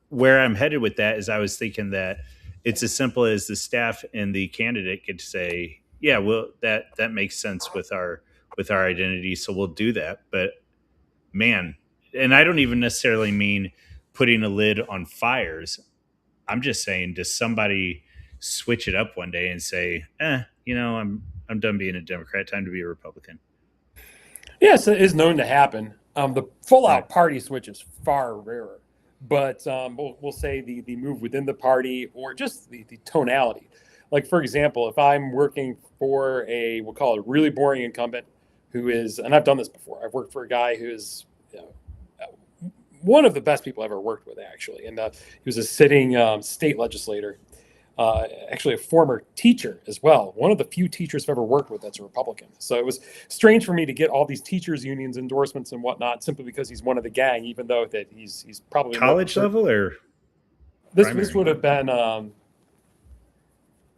where I'm headed with that is I was thinking that it's as simple as the staff and the candidate could say, yeah, well, that makes sense with our identity, so we'll do that. But man, and I don't even necessarily mean putting a lid on fires. I'm just saying, does somebody switch it up one day and say, I'm done being a Democrat, time to be a Republican? Yes, it is known to happen. The full Right. out party switch is far rarer, but we'll say the move within the party or just the tonality. Like, for example, if I'm working for we'll call it a really boring incumbent who is, and I've done this before, I've worked for a guy who is one of the best people I've ever worked with, actually. And he was a sitting state legislator, actually a former teacher as well. One of the few teachers I've ever worked with that's a Republican. So it was strange for me to get all these teachers unions endorsements and whatnot simply because he's one of the gang, even though that he's probably College level or this would have been I'm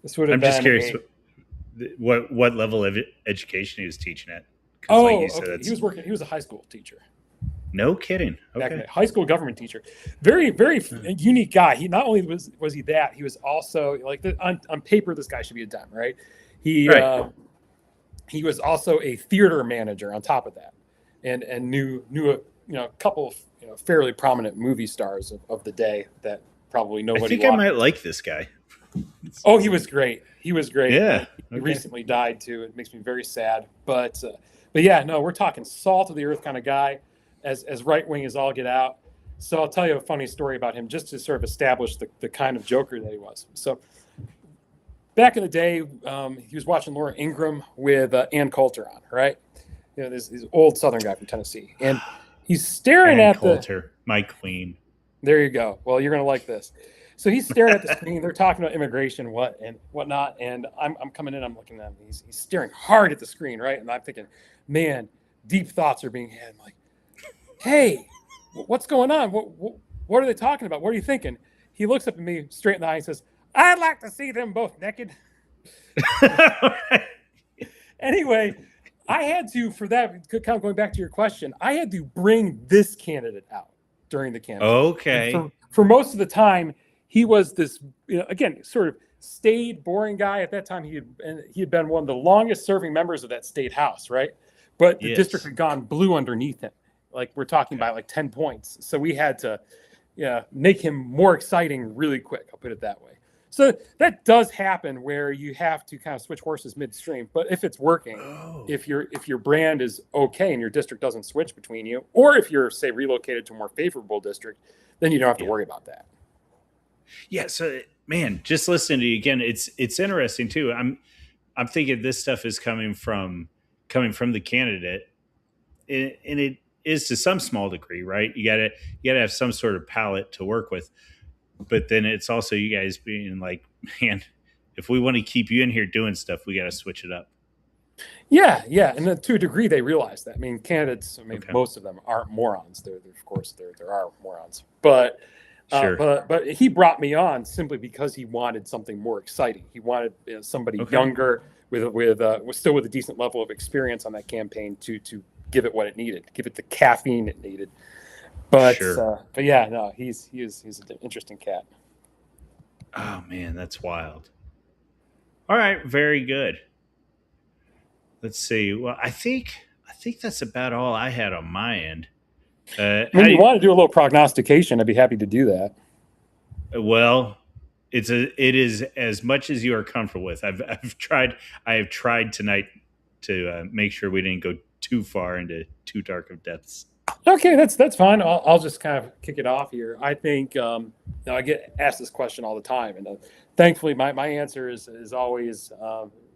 just curious what level of education he was teaching at. Oh, okay. He was a high school teacher. No kidding. Okay. High school government teacher. Very, very unique guy. He not only was he that, he was also like on paper, this guy should be a Dem, right? He was also a theater manager on top of that, and knew a couple of fairly prominent movie stars of the day that probably nobody. I think I might like this guy. Oh, he was great. He was great. Yeah. He recently died too. It makes me very sad. But yeah, no, we're talking salt of the earth kind of guy, as right wing as all get out. So I'll tell you a funny story about him just to sort of establish the kind of joker that he was. So back in the day, he was watching Laura Ingraham with Ann Coulter on, right? This old Southern guy from Tennessee, and he's staring Ann at Coulter, my queen. There you go. Well, you're gonna like this. So he's staring at the screen. They're talking about immigration, whatnot, and I'm coming in. I'm looking at him. He's staring hard at the screen, right? And I'm thinking, man, deep thoughts are being had. I'm like, hey, what's going on? What are they talking about? What are you thinking? He looks up at me straight in the eye and says, I'd like to see them both naked. Anyway, I had to, for that, kind of going back to your question, I had to bring this candidate out during the campaign. Okay. For most of the time, he was this, again, sort of staid, boring guy. At that time, he had been one of the longest serving members of that state house, right? But the district had gone blue underneath him. Like, we're talking about like 10 points. So we had to make him more exciting really quick. I'll put it that way. So that does happen where you have to kind of switch horses midstream. But if it's working, if your brand is okay and your district doesn't switch between you, or if you're, say, relocated to a more favorable district, then you don't have to worry about that. Yeah. So, man, just listening to you again, it's interesting too. I'm thinking this stuff is coming from the candidate, and it is to some small degree, right? You gotta have some sort of palette to work with, but then it's also you guys being like, man, if we want to keep you in here doing stuff, we got to switch it up. Yeah, and then to a degree, they realize that. I mean, candidates, most of them aren't morons. Of course, there are morons, but. Sure. But he brought me on simply because he wanted something more exciting. He wanted somebody younger with still with a decent level of experience on that campaign to give it what it needed, give it the caffeine it needed. But but yeah, no, he's an interesting cat. Oh man, that's wild. All right, very good. Let's see. Well, I think that's about all I had on my end. When you want to do a little prognostication, I'd be happy to do that. Well, it is as much as you are comfortable with. I have tried tonight to make sure we didn't go too far into too dark of depths. Okay, that's fine. I'll just kind of kick it off here. I think I get asked this question all the time, and thankfully my answer is always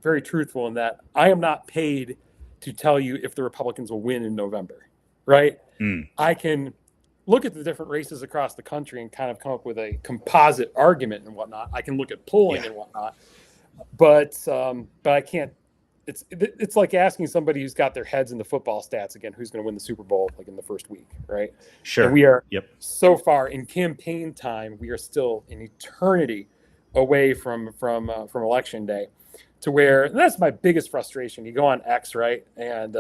very truthful in that I am not paid to tell you if the Republicans will win in November. Right? I can look at the different races across the country and kind of come up with a composite argument and whatnot. I can look at polling and whatnot, but I can't. It's like asking somebody who's got their heads in the football stats again, who's going to win the Super Bowl like in the first week, right? Sure. And we are so far in campaign time. We are still an eternity away from election day. To where that's my biggest frustration. You go on X, right? And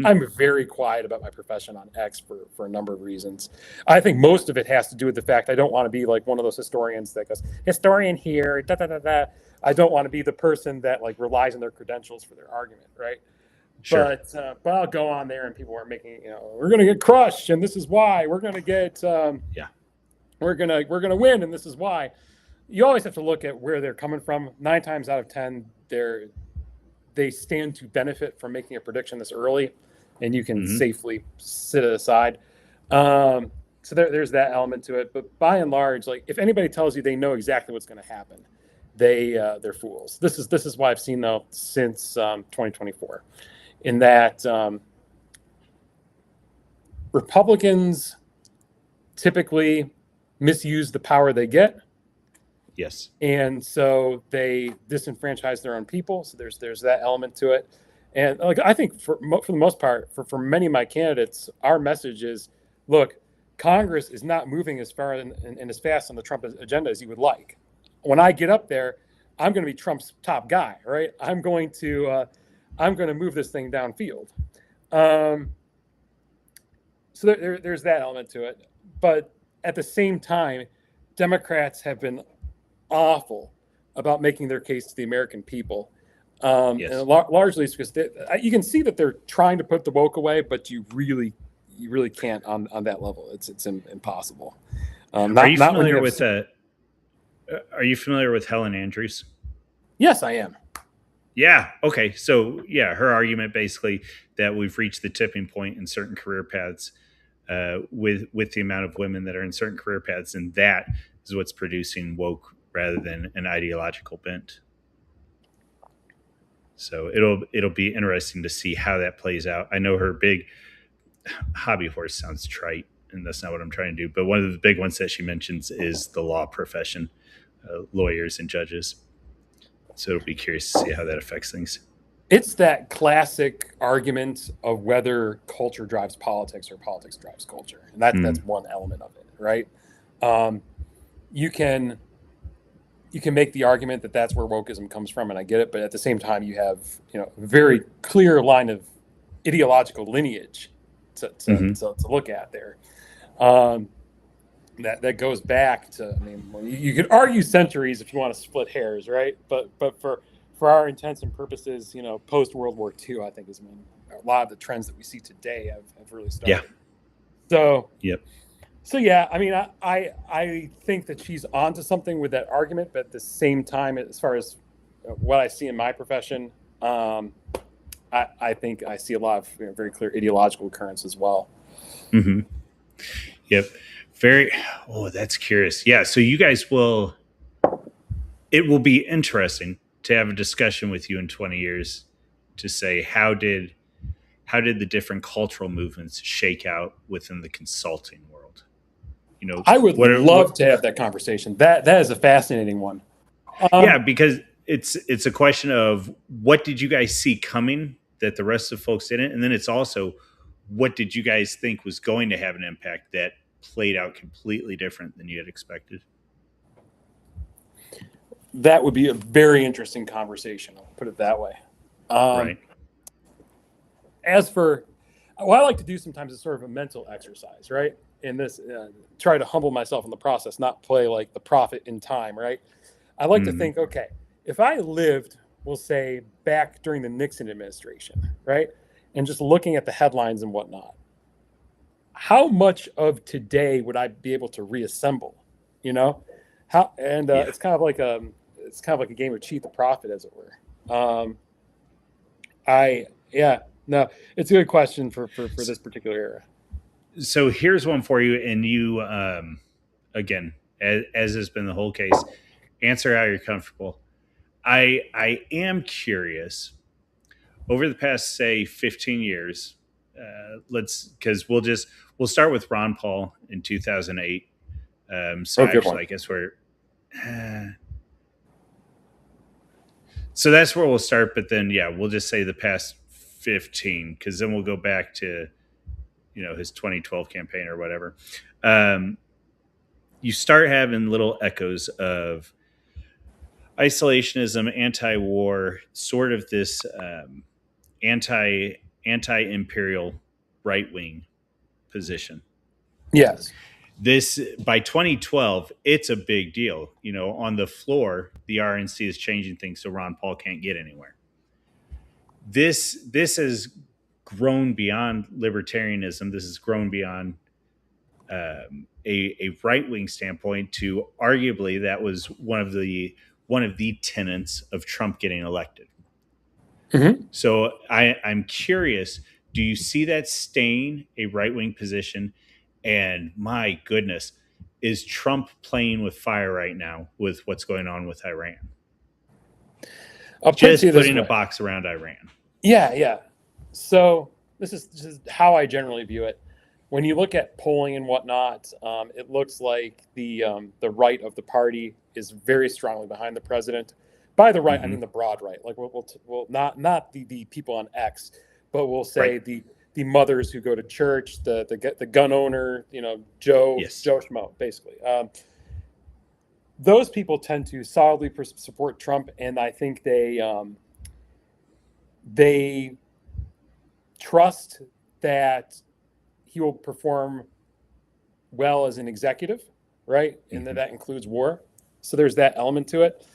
I'm very quiet about my profession on X for a number of reasons. I think most of it has to do with the fact I don't want to be like one of those historians that goes, historian here, da da da da. I don't want to be the person that like relies on their credentials for their argument, right? Sure. But I'll go on there and people are making, we're going to get crushed and this is why we're going to get Yeah. we're gonna win and this is why. You always have to look at where they're coming from. 9 times out of 10, they stand to benefit from making a prediction this early, and you can Hmm. safely sit it aside. So there's that element to it. But by and large, like if anybody tells you they know exactly what's going to happen, they're fools. This is why I've seen though since 2024, in that Republicans typically misuse the power they get, Yes. and so they disenfranchise their own people. So there's that element to it. And like I think for the most part, for many of my candidates, our message is, look, Congress is not moving as far and as fast on the Trump agenda as you would like. When I get up there, I'm going to be Trump's top guy, right? I'm going to move this thing downfield. So there's that element to it. But at the same time, Democrats have been awful about making their case to the American people. Yes. And largely it's because you can see that they're trying to put the woke away, but you really can't on that level. It's impossible. Are you Not when you familiar have. with Are you familiar with Helen Andrews? Yes, I am. Yeah. Okay. So yeah, her argument basically that we've reached the tipping point in certain career paths with the amount of women that are in certain career paths, and that is what's producing woke rather than an ideological bent. So it'll be interesting to see how that plays out. I know her big hobby horse sounds trite, and that's not what I'm trying to do. But one of the big ones that she mentions is the law profession, lawyers and judges. So it'll be curious to see how that affects things. It's that classic argument of whether culture drives politics or politics drives culture, and that's Mm. one element of it, right? You can make the argument that that's where wokeism comes from, and I get it, but at the same time, you have a very clear line of ideological lineage Hmm. to look at there. Um, that goes back to, I mean, you could argue centuries if you want to split hairs, right? But for our intents and purposes, post World War II, I think is when a lot of the trends that we see today have really Yeah. started. So Yep. so yeah, I mean, I think that she's onto something with that argument, but at the same time, as far as what I see in my profession, I think I see a lot of very clear ideological currents as well. Hmm. Yep. Very. Oh, that's curious. Yeah. So you guys will. It will be interesting to have a discussion with you in 20 years to say how did the different cultural movements shake out within the consulting world. I would What are what? love to have that conversation. That is a fascinating one. Yeah, Um, because it's a question of what did you guys see coming that the rest of folks didn't, and then it's also what did you guys think was going to have an impact that played out completely different than you had expected. that would be a very interesting conversation. I'll put it that way. Um, Right. as for what I like to do sometimes is sort of a mental exercise, right? In this, try to humble myself in the process, not play like the prophet in time, right? I like to Hmm. think, okay, if I lived, we'll say, back during the Nixon administration, right? And just looking at the headlines and whatnot, how much of today would I be able to reassemble? You know, how and Yeah. it's kind of like a game of cheat the prophet, as it were. I yeah, no, it's a good question for this particular era. So here's one for you, and you again, as has been the whole case, answer how you're comfortable. I am curious over the past say 15 years. Let's because we'll start with Ron Paul in 2008. So Oh, good one. actually, I guess we're uh, so that's where we'll start. But then yeah, we'll just say the past 15 because then we'll go back to his 2012 campaign or whatever. Um, you start having little echoes of isolationism, anti-war, sort of this anti-imperial right wing position. Yes. This by 2012, it's a big deal. On the floor, the RNC is changing things so Ron Paul can't get anywhere. this has grown beyond libertarianism. This has grown beyond a right wing standpoint to arguably that was one of the tenets of Trump getting elected. Mm-hmm. So I'm curious, do you see that staying a right wing position? And my goodness, is Trump playing with fire right now with what's going on with Iran? I'll put it to Just you this putting a way. box around Iran. Yeah, yeah. So this is just how I generally view it. When you look at polling and whatnot, it looks like the right of the party is very strongly behind the president. By the right, I Hmm. mean the broad right. Like we'll not the people on X, but we'll Right. say the mothers who go to church, the gun owner, Joe Yes. Schmo, basically. Those people tend to solidly support Trump, and I think they trust that he will perform well as an executive, right? And Hmm. that includes war. So there's that element to it.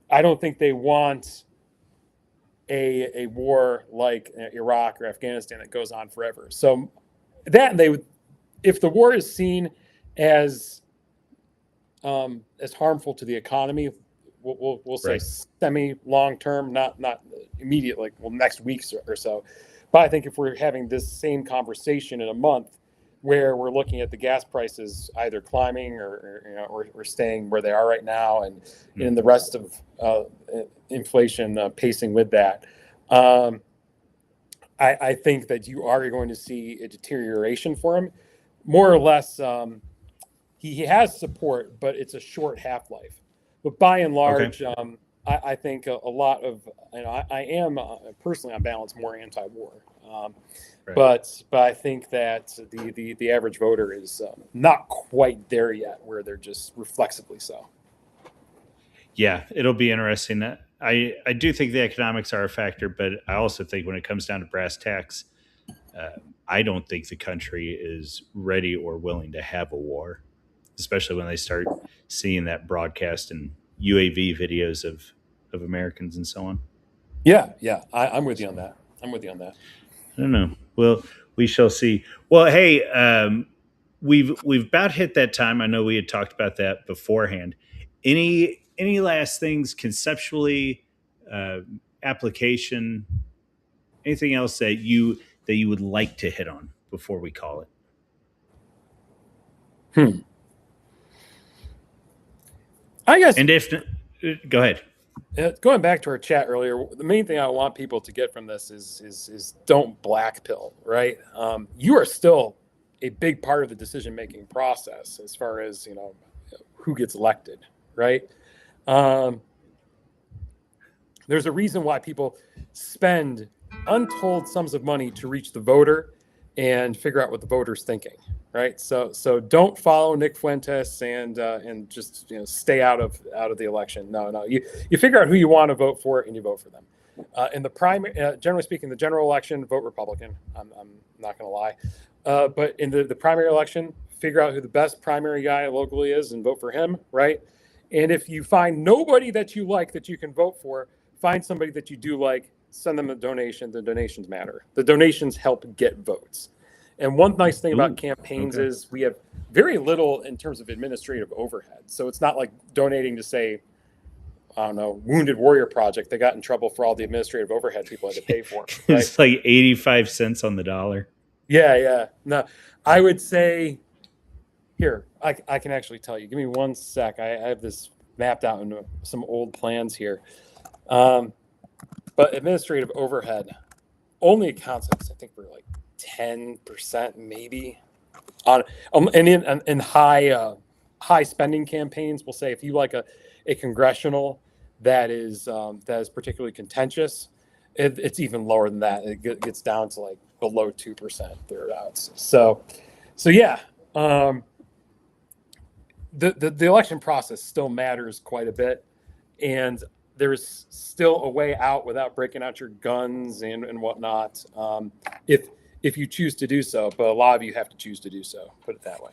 I don't think they want a war like Iraq or Afghanistan that goes on forever. So that they would, if the war is seen as harmful to the economy, we'll say Right. semi long term, not immediate, like next week or so. But I think if we're having this same conversation in a month, where we're looking at the gas prices either climbing or staying where they are right now, and the rest of inflation pacing with that, um, I think that you are going to see a deterioration for him, more or less. He has support, but it's a short half life. But by and Okay. large, I think a lot of, I am personally on balance more anti-war, um, Right. but I think that the average voter is not quite there yet, where they're just reflexively so. Yeah, it'll be interesting. I do think the economics are a factor, but I also think when it comes down to brass tacks, uh, I don't think the country is ready or willing to have a war, especially when they start seeing that broadcast and UAV videos of Americans and so on. Yeah, yeah, I'm with you on So that. I'm with you on that. I don't know. Well, we shall see. Well, hey, we've about hit that time. I know we had talked about that beforehand. Any last things conceptually, uh, application, anything else that you would like to hit on before we call it? Hmm. I guess And if go ahead. going back to our chat earlier, the main thing I want people to get from this is don't black pill, right? You are still a big part of the decision making process as far as who gets elected, right? Um, there's a reason why people spend untold sums of money to reach the voter and figure out what the voter's thinking, right? So don't follow Nick Fuentes and just stay out of the election. No, you figure out who you want to vote for and you vote for them. In the primary, generally speaking, the general election, vote Republican. I'm not going to lie, but in the primary election, figure out who the best primary guy locally is and vote for him, right? And if you find nobody that you like that you can vote for, find somebody that you do like, send them a donation. The donations matter. The donations help get votes. And one nice thing about Ooh, campaigns okay. is we have very little in terms of administrative overhead. So it's not like donating to, say, I don't know, Wounded Warrior Project. They got in trouble for all the administrative overhead people had to pay for, right? It's like 85 cents on the dollar. Yeah, yeah. No, I would say here, I can actually tell you. Give me one sec. I have this mapped out into some old plans here. Um, but administrative overhead only accounts, I think, for like 10% maybe on and in high spending campaigns. We'll say if you like a congressional that is particularly contentious, it's even lower than that. It gets down to like below 2% thereabouts. So yeah, um, the election process still matters quite a bit, and there's still a way out without breaking out your guns and whatnot, if if you choose to do so. But a lot of you have to choose to do so. Put it that way.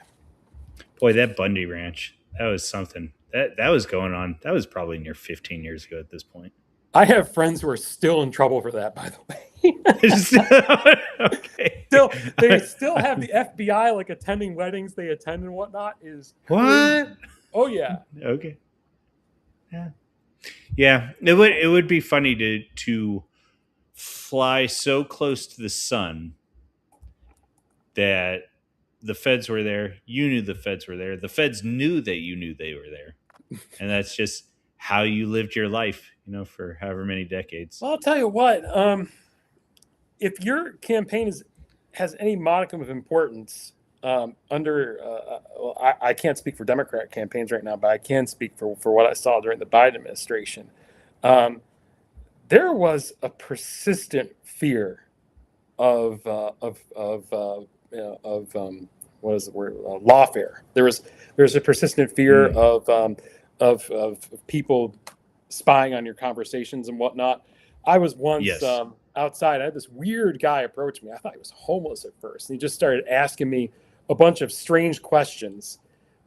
Boy, that Bundy Ranch, that was something. That was going on. That was probably near 15 years ago at this point. I have friends who are still in trouble for that, by the way. Okay. They still have the FBI like attending weddings they attend and whatnot is What? crazy. Oh yeah. Okay. Yeah. Yeah. It would be funny to fly so close to the sun that the feds were there. You knew the feds were there. The feds knew that you knew they were there, and that's just how you lived your life, for however many decades. Well, I'll tell you what. If your campaign has any modicum of importance, I can't speak for Democrat campaigns right now, but I can speak for what I saw during the Biden administration. Um, there was a persistent fear of what is the word, lawfare. There's a persistent fear Mm, of people spying on your conversations and whatnot. I was once yes. outside. I had this weird guy approach me. I thought he was homeless at first, and he just started asking me a bunch of strange questions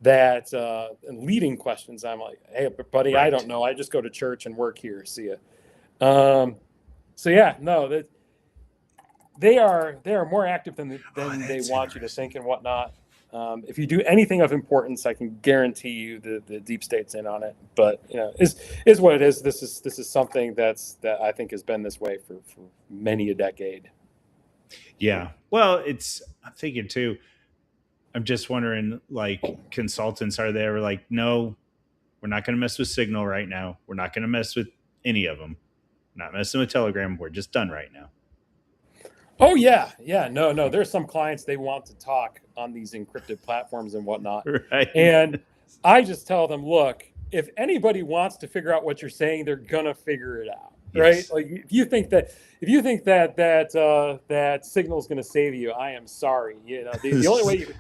that and leading questions. I'm like, hey, buddy, I Right. don't know. I just go to church and work here. See ya. So yeah, no, they are more active Oh, than they that's want you to interesting. think and whatnot. If you do anything of importance, I can guarantee you the deep state's in on it. But is what it is. This is something that I think has been this way for many a decade. Yeah. Well, I'm thinking too. I'm just wondering, like, consultants are there like, no, we're not going to mess with Signal right now. We're not going to mess with any of them. Not messing with Telegram. We're just done right now. Oh yeah, yeah. No. There's some clients they want to talk on these encrypted platforms and whatnot, Right. and I just tell them, look, if anybody wants to figure out what you're saying, they're gonna figure it out, right? Yes. Like if you think that signal's gonna save you, I am sorry. The only way you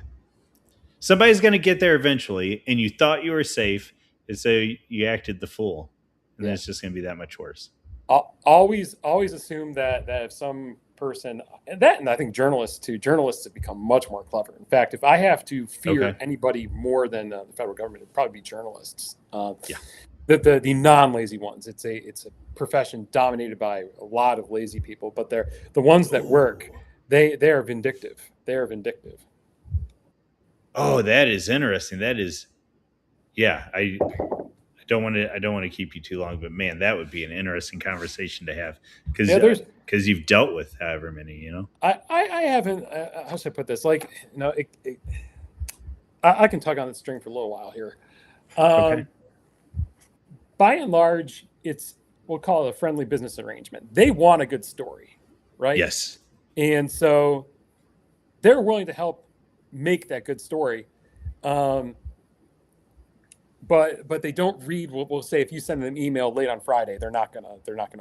Somebody's going to get there eventually, and you thought you were safe, and so you acted the fool, and then yeah it's just going to be that much worse. always assume that if some person and I think journalists have become much more clever. In fact, if I have to fear Okay. anybody more than the federal government, it'd probably be journalists. Yeah. The non-lazy ones. It's a profession dominated by a lot of lazy people, but they're the ones that work. Oh. They are vindictive. They are vindictive. Oh, that is interesting. That is, yeah. I don't want to keep you too long, but man, that would be an interesting conversation to have because Yeah, there's because you've dealt with however many. I haven't how should I put this? Like I can tug on the string for a little while here. Okay. Um, by and large, we'll call it a friendly business arrangement. They want a good story, right? Yes. And so they're willing to help make that good story. Um, but they don't read. We'll say if you send them an email late on Friday, they're not gonna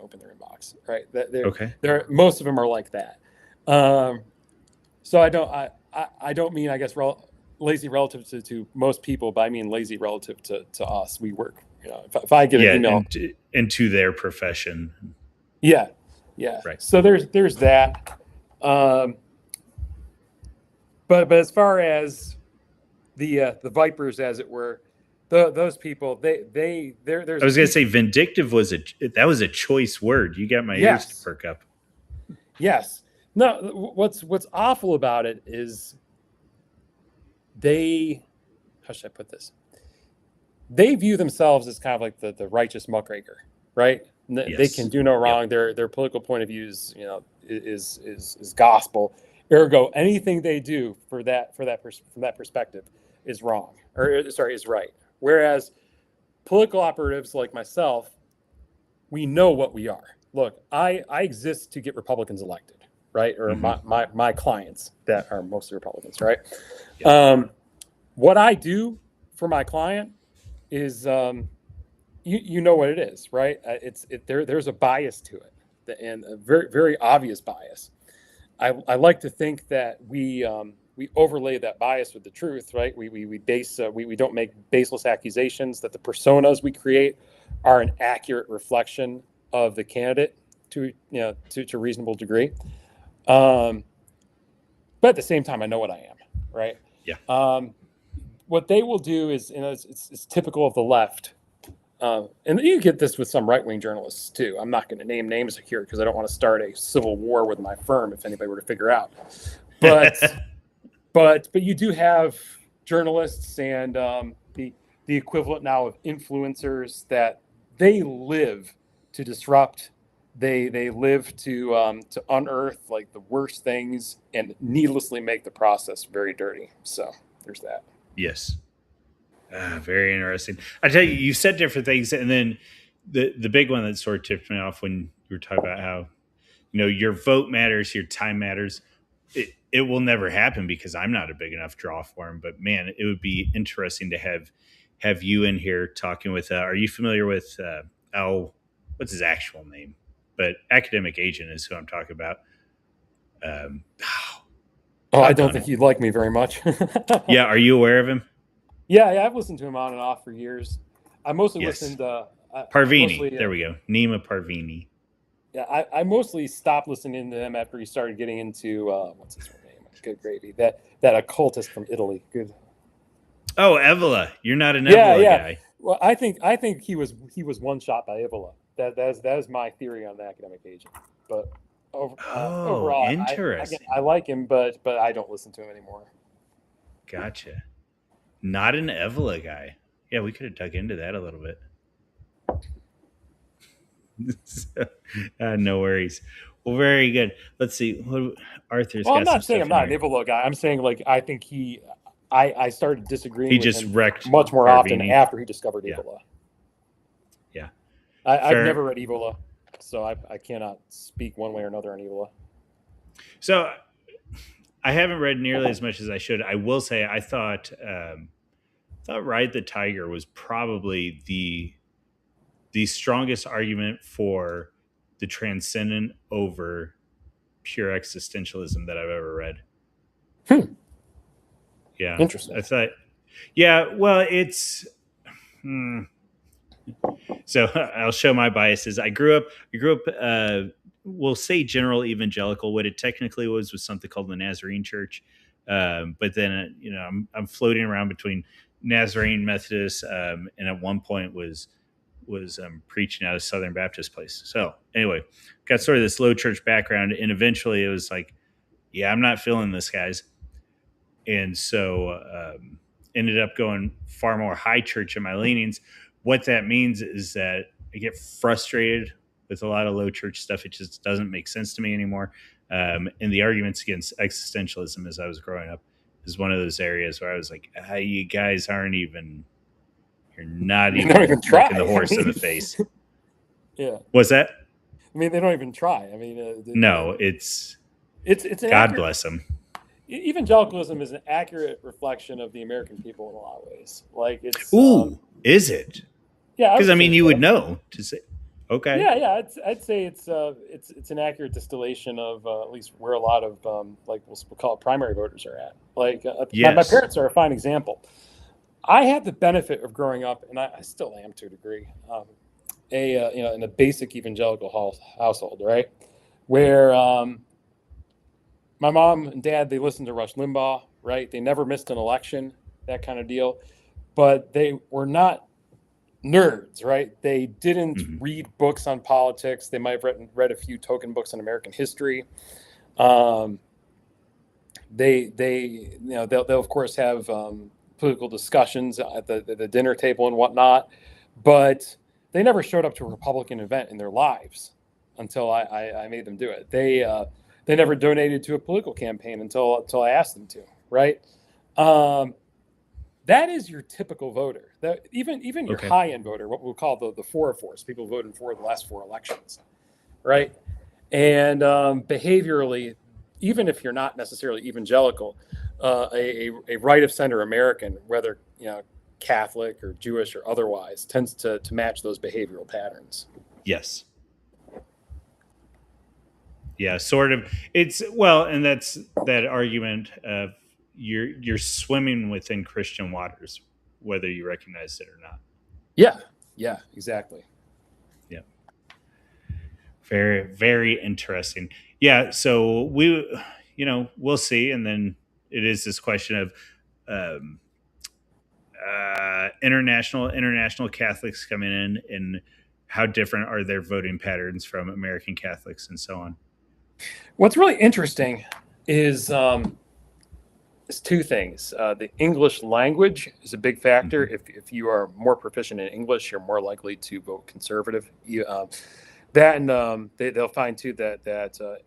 open their inbox, right? Okay. Most of them are like that. Um, so I don't mean I guess lazy relative to most people, but I mean lazy relative to us. We work. If I get an Yeah, email, and to their profession. yeah, yeah. Right. So there's that. Um, but as far as the vipers, as it were, those people, there's I a was gonna piece. say vindictive was a choice word. You got my ears to Yes, perk up. yes. No, what's awful about it is they. How should I put this? They view themselves as kind of like the righteous muckraker, right? They can Yes. do no Yep. wrong. Their political point of view is gospel. Ergo, anything they do from that perspective is wrong, or sorry, is right. Whereas political operatives like myself, we know what we are. Look, I exist to get Republicans elected, right? Or Hmm. my clients that are mostly Republicans, right? Yep. Um, what I do for my client is you know what it is, right? There's a bias to it, and a very very obvious bias. I like to think that we overlay that bias with the truth, right? We don't make baseless accusations. That the personas we create are an accurate reflection of the candidate to a reasonable degree. Um, but at the same time, I know what I am, right? Yeah. Um, what they will do is, it's typical of the left. And you get this with some right wing journalists too. I'm not going to name names here because I don't want to start a civil war with my firm if anybody were to figure out. But but you do have journalists and the equivalent now of influencers that they live to disrupt. They live to unearth like the worst things and needlessly make the process very dirty. So there's that. Yes. Very interesting. I tell you, you said different things, and then the big one that sort of tipped me off when you were talking about how your vote matters, your time matters. It will never happen because I'm not a big enough draw for him. But man, it would be interesting to have you in here talking with. Are you familiar with Al? What's his actual name? But academic agent is who I'm talking about. Um, Oh, I don't think you'd like me very much. yeah, are you aware of him? Yeah, I've listened to him on and off for years. I mostly Yes, listened to Parvini. There we go. Nima Parvini. yeah, I mostly stopped listening to him after he started getting into what's his name? Good gravy. That occultist from Italy. Good. Oh, Evola. You're not an Yeah, Evola yeah. guy. Well, I think he was one shot by Ibola. That is my theory on the academic agent. But Oh, overall, again, interesting. I like him, but I don't listen to him anymore. Gotcha. Not an Evola guy. Yeah, we could have dug into that a little bit. So, no worries. Well, very good. Let's see. Arthur's Well, I'm got some not saying stuff I'm in not an here. Ibola guy. I'm saying like I think I started disagreeing He with just him wrecked much more often Parvini. after he discovered Yeah. Ebola. Yeah. I've Fair. never read Ebola, so I cannot speak one way or another on Ebola. So I haven't read nearly as much as I should. I will say I thought Ride the Tiger was probably the strongest argument for the transcendent over pure existentialism that I've ever read. Hmm. Yeah, Interesting. I thought. Yeah, well, it's. Hmm. So I'll show my biases. I grew up. We'll say general evangelical. What it technically was something called the Nazarene Church. But then I'm floating around between Nazarene Methodist, and at one point was preaching out of Southern Baptist place. So anyway, got sort of this low church background, and eventually it was like, yeah, I'm not feeling this, guys, and so ended up going far more high church in my leanings. What that means is that I get frustrated with a lot of low church stuff. It just doesn't make sense to me anymore. And the arguments against existentialism as I was growing up is one of those areas where I was like, you guys aren't even, you're not They don't even even try. looking the horse in the face. Yeah. Was that? I mean, they don't even try. I mean, No, it's it's an God accurate bless them. evangelicalism is an accurate reflection of the American people in a lot of ways. Like it's Ooh, is it? yeah, I Because would I say mean, you would so. know to say, okay, Yeah. I'd say it's an accurate distillation of at least where a lot of like we'll call it primary voters are at. Like my yes, parents are a fine example. I had the benefit of growing up, and I still am to a degree, in a basic evangelical household, right, where my mom and dad they listened to Rush Limbaugh, right? They never missed an election, that kind of deal, but they were not nerds, right? They didn't hmm read books on politics. They might have read a few token books on American history. Um, they'll of course have political discussions at the dinner table and whatnot, but they never showed up to a Republican event in their lives until I made them do it. They never donated to a political campaign until I asked them to, right? Um, that is your typical voter. That even your okay, high end voter, what we'll call the four force, people voted for the last four elections, right? And behaviorally, even if you're not necessarily evangelical, a right of center American, whether Catholic or Jewish or otherwise, tends to match those behavioral patterns. yes, yeah, sort of. It's well, and that's that argument of you're swimming within Christian waters, whether you recognize it or not. Yeah, yeah, exactly. Yeah, very very interesting. Yeah, so we'll see, and then it is this question of. Um, international Catholics coming in, and how different are their voting patterns from American Catholics, and so on. What's really interesting is two things. The English language is a big factor. Mm-hmm. If you are more proficient in English, you're more likely to vote conservative. That and they'll find too that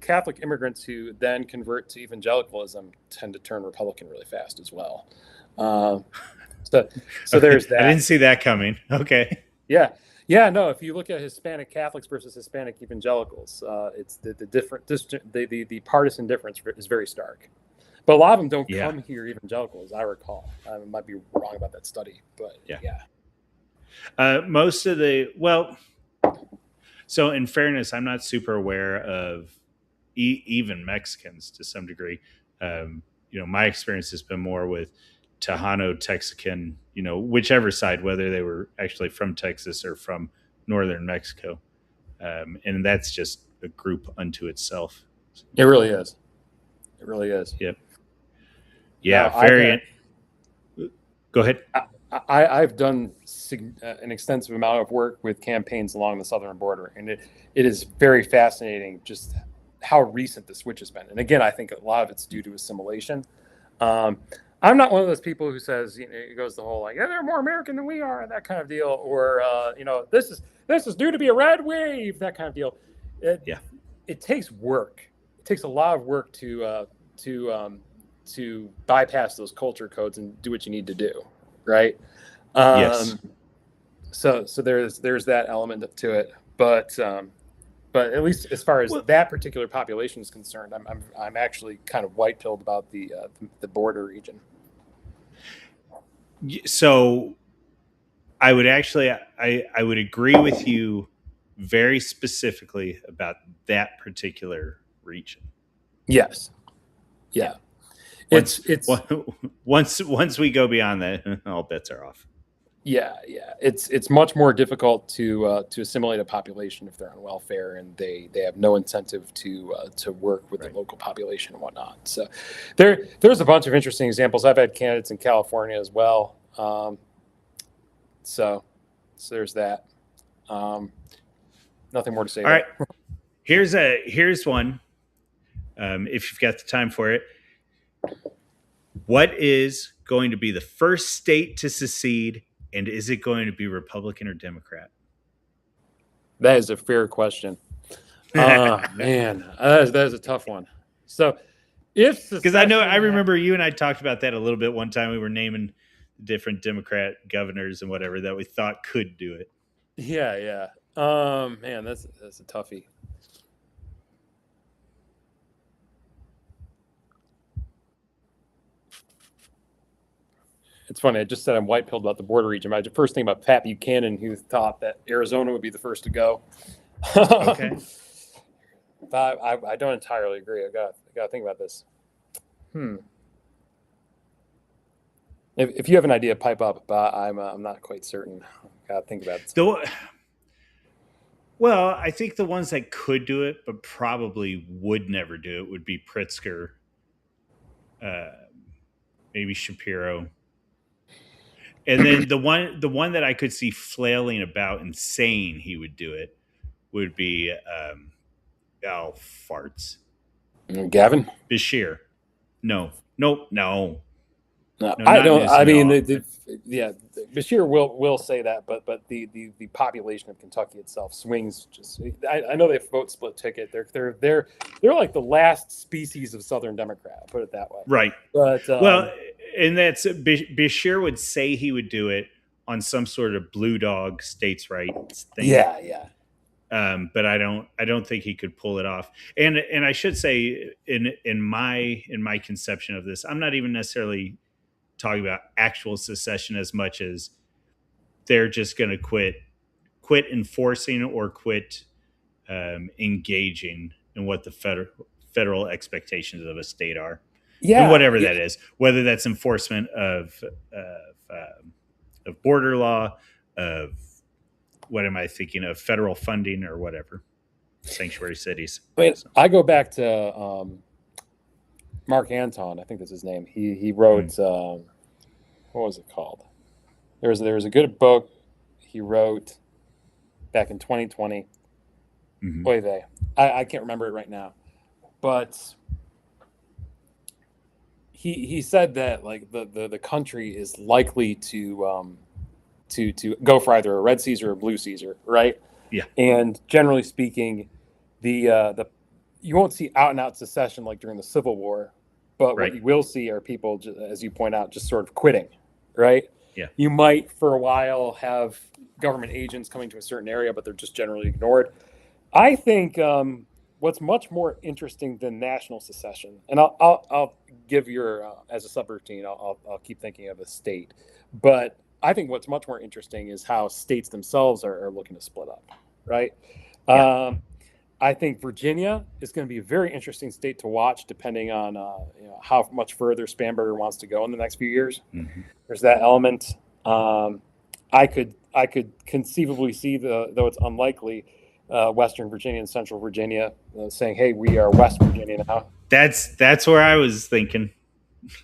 Catholic immigrants who then convert to evangelicalism tend to turn Republican really fast as well. Um, so there's I that. didn't see that coming. Okay. Yeah, yeah. No, if you look at Hispanic Catholics versus Hispanic evangelicals, it's the different the partisan difference is very stark. But a lot of them don't Yeah. come here evangelical, as I recall. I might be wrong about that study, but yeah. Most of so in fairness, I'm not super aware of even Mexicans to some degree. My experience has been more with Tejano, Texican, whichever side, whether they were actually from Texas or from northern Mexico. And that's just a group unto itself. It really is. It really is. Yep. Now, Yeah, go ahead. I've done an extensive amount of work with campaigns along the southern border, and it is very fascinating just how recent the switch has been. And again, I think a lot of it's due to assimilation. I'm not one of those people who says, it goes the whole like, yeah, they're more American than we are, that kind of deal, or this is due to be a red wave, that kind of deal. It takes work. It takes a lot of work to bypass those culture codes and do what you need to do, right? Yes. So there's that element to it, but at least as far as that particular population is concerned, I'm actually kind of white-pilled about the border region. So I would actually I would agree with you very specifically about that particular region. Yes. Yeah. It's once we go beyond that, all bets are off. Yeah. It's much more difficult to assimilate a population if they're on welfare and they have no incentive to work with the local population and whatnot. So there's a bunch of interesting examples. I've had candidates in California as well. So there's that. Nothing more to say. All right. Here's one. If you've got the time for it. What is going to be the first state to secede, and is it going to be Republican or Democrat? That is a fair question. Man, that is a tough one. So, because I remember you and I talked about that a little bit one time. We were naming different Democrat governors and whatever that we thought could do it. Yeah. Man, that's a toughie. It's funny. I just said I'm white-pilled about the border region. My first thing about Pat Buchanan, who thought that Arizona would be the first to go. Okay. I don't entirely agree. I got to think about this. If you have an idea, pipe up. But I'm not quite certain. Got to think about it. Well, I think the ones that could do it, but probably would never do it, would be Pritzker, maybe Shapiro. And then the one that I could see flailing about and saying he would do it would be farts. Gavin? Bashir. No. I don't. I mean, Bashir will say that, but the population of Kentucky itself swings. I know they vote split ticket. They're like the last species of Southern Democrat. I'll put it that way. Right. But and that's Bashir would say he would do it on some sort of blue dog states' rights thing. Yeah. But I don't think he could pull it off. And I should say in my conception of this, I'm not even necessarily talking about actual secession as much as they're just going to quit enforcing or quit engaging in what the federal expectations of a state are. Yeah, and whatever that is, whether that's enforcement of border law, of what am I thinking of, federal funding or whatever, sanctuary cities. I go back to Mark Anton. I think that's his name. He wrote what was it called? There was a good book he wrote back in 2020. Hmm. Oy vey. I can't remember it right now, but he said that like the country is likely to go for either a red Caesar or a blue Caesar, right? Yeah. And generally speaking, the you won't see out and out secession like during the Civil War, but what Right. you will see are people, as you point out, just sort of quitting, right? Yeah. You might for a while have government agents coming to a certain area, but they're just generally ignored. I think what's much more interesting than national secession, and I'll give your as a subroutine, I'll keep thinking of a state, but I think what's much more interesting is how states themselves are looking to split up, right? Yeah. Um, I think Virginia is going to be a very interesting state to watch, depending on how much further Spanberger wants to go in the next few years. Hmm. There's that element. Um, I could conceivably see though it's unlikely, Western Virginia and Central Virginia saying, "Hey, we are West Virginia now." That's where I was thinking.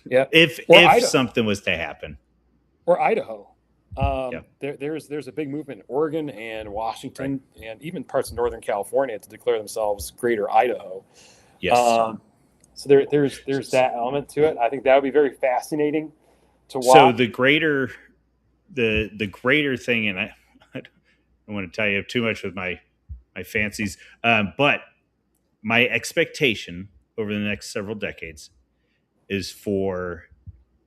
Yeah, or If Idaho, something was to happen. or Idaho. Yeah. There's a big movement in Oregon and Right. Washington and even parts of Northern California to declare themselves Greater Idaho. Yes. Um, so there's that element to it. I think that would be very fascinating to So watch. the greater thing, and I don't want to tell you too much with my fancies, but my expectation over the next several decades is for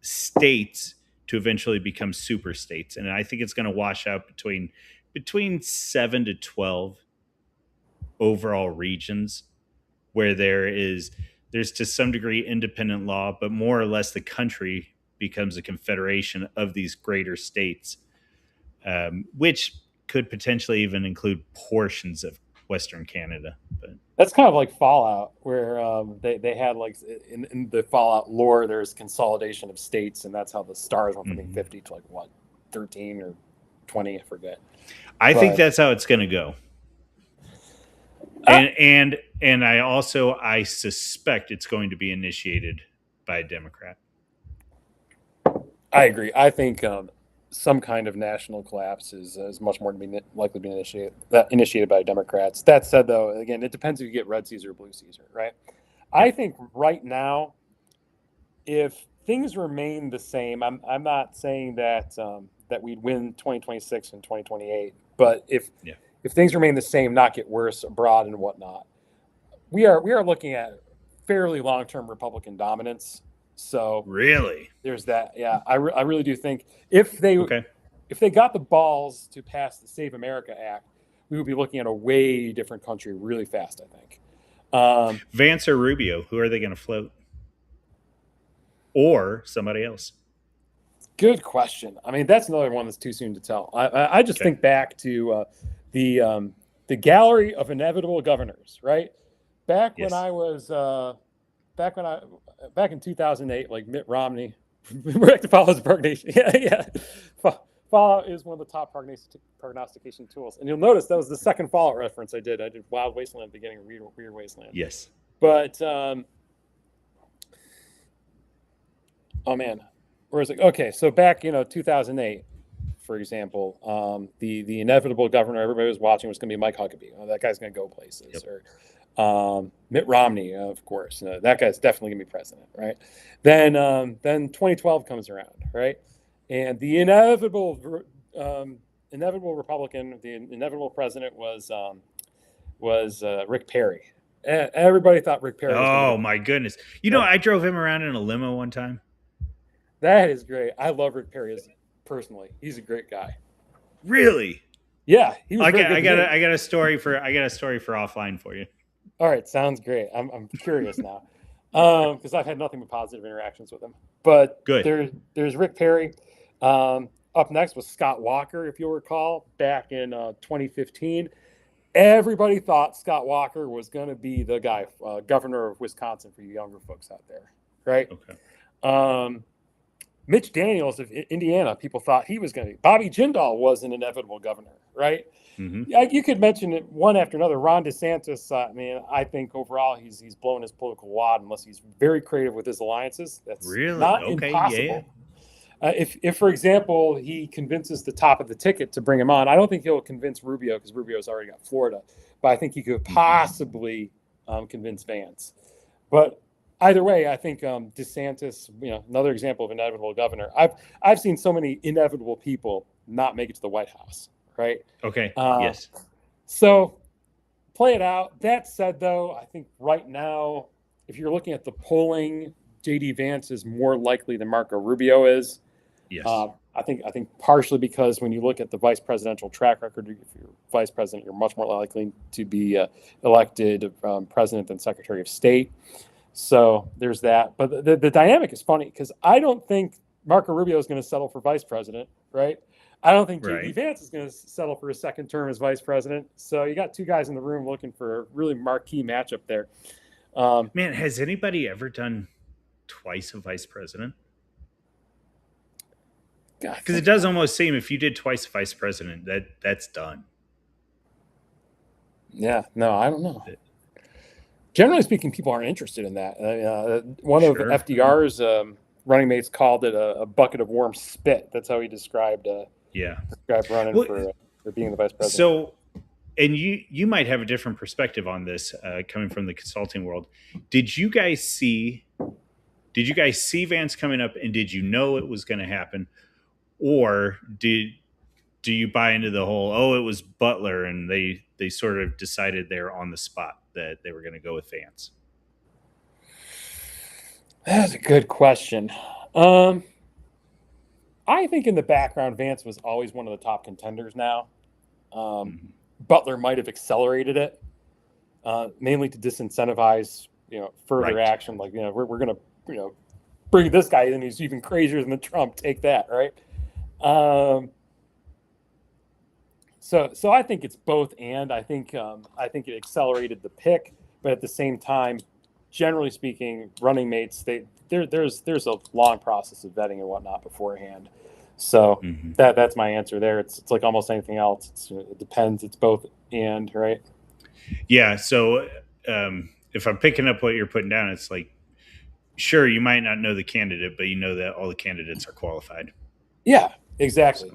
states to eventually become super states, and I think it's going to wash out between 7 to 12 overall regions where there's to some degree independent law, but more or less the country becomes a confederation of these greater states, which could potentially even include portions of Western Canada. But That's kind of like Fallout, where they had like in the Fallout lore, there's consolidation of states, and that's how the stars went from being mhm. 50 to like what 13 or 20, I forget. I think But that's how it's going to go, uh, and I suspect it's going to be initiated by a Democrat. I agree. I think some kind of national collapse is much more to be likely to be initiated by Democrats. That said, though, again, it depends if you get red Caesar or blue Caesar, right? Yeah, I think right now, if things remain the same, I'm not saying that we'd win 2026 and 2028, but yeah. if things remain the same, not get worse abroad and whatnot, we are looking at fairly long term Republican dominance. So Really? there's that. Yeah, I really do think Okay. if they got the balls to pass the Save America Act, we would be looking at a way different country really fast. I think. Um, Vance or Rubio? Who are they going to float? Or somebody else? Good question. I mean, that's another one that's too soon to tell. I just Okay. think back to the um, the gallery of inevitable governors, right? Back when Yes. I was back when I back in 2008, like Mitt Romney, back to Fowler's Nation. Yeah, yeah. Fallout is one of the top prognostication tools, and you'll notice that was the second Fallout reference I did. I did Wild Wasteland at the beginning, Weird Wasteland, Yes. but oh man, where is it? Okay, so back 2008, for example, the inevitable governor everybody was watching was going to be Mike Huckabee. Oh, that guy's going to go places. Yep. Or Mitt Romney, of course. That guy's definitely going to be president, right? Then 2012 comes around, right? And the inevitable Republican, the inevitable president was Rick Perry. Everybody thought Rick Perry was going to Oh go. my goodness! Right? I drove him around in a limo one time. That is great. I love Rick Perry personally. He's a great guy. Really? Yeah, he was very good to me. I got a story for offline for you. All right, sounds great. I'm curious now, because I've had nothing but positive interactions with him. But Good. there's Rick Perry. Up next was Scott Walker, if you'll recall, back in 2015. Everybody thought Scott Walker was going to be the guy, governor of Wisconsin for you younger folks out there, right? Okay. Mitch Daniels of Indiana, people thought he was going to be. Bobby Jindal was an inevitable governor, right? Hmm. Yeah, you could mention it one after another. Ron DeSantis, I think overall he's blown his political wad unless he's very creative with his alliances. That's Really? not Okay. Yeah. impossible. If, for example, he convinces the top of the ticket to bring him on, I don't think he'll convince Rubio because Rubio's already got Florida. But I think he could possibly convince Vance. But either way, I think DeSantis, another example of inevitable governor. I've seen so many inevitable people not make it to the White House, right? Okay. Uh, Yes. so play it out. That said, though, I think right now, if you're looking at the polling, JD Vance is more likely than Marco Rubio is. Yes. I think partially because when you look at the vice presidential track record, if you're vice president, you're much more likely to be elected president than secretary of state. So there's that. But the dynamic is funny because I don't think Marco Rubio is going to settle for vice president, right? I don't think JD Right. Vance is going to settle for a second term as vice president. So you got two guys in the room looking for a really marquee matchup there. Man, has anybody ever done twice a vice president? Because it does almost seem if you did twice a vice president, that's done. Yeah, no, I don't know. Generally speaking, people aren't interested in that. One of Sure. FDR's running mates called it a bucket of warm spit. That's how he described Yeah. running Well, for being the vice president. So, and you might have a different perspective on this coming from the consulting world. Did you guys see? Did you guys see Vance coming up, and did you know it was going to happen, or do you buy into the whole? Oh, it was Butler, and they sort of decided there on the spot that they were going to go with Vance. That's a good question. I think in the background, Vance was always one of the top contenders now. Butler might have accelerated it, mainly to disincentivize, further Right. action. Like, we're going to, bring this guy in who's even crazier than Trump. Take that, right? So I think it's both, and I think it accelerated the pick, but at the same time, generally speaking, running mates there's a long process of vetting and whatnot beforehand. So that's my answer there. It's like almost anything else. It depends. It's both and, right? Yeah. So if I'm picking up what you're putting down, it's like, sure, you might not know the candidate, but you know that all the candidates are qualified. Yeah, exactly.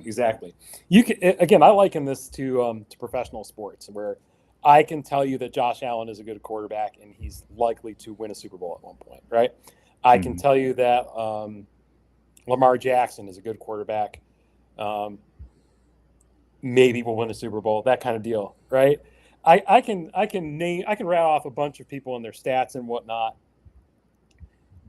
You can, again, I liken this to professional sports, where I can tell you that Josh Allen is a good quarterback and he's likely to win a Super Bowl at one point, right? I can tell you that Lamar Jackson is a good quarterback. Maybe will win a Super Bowl, that kind of deal, right? I can rattle off a bunch of people and their stats and whatnot,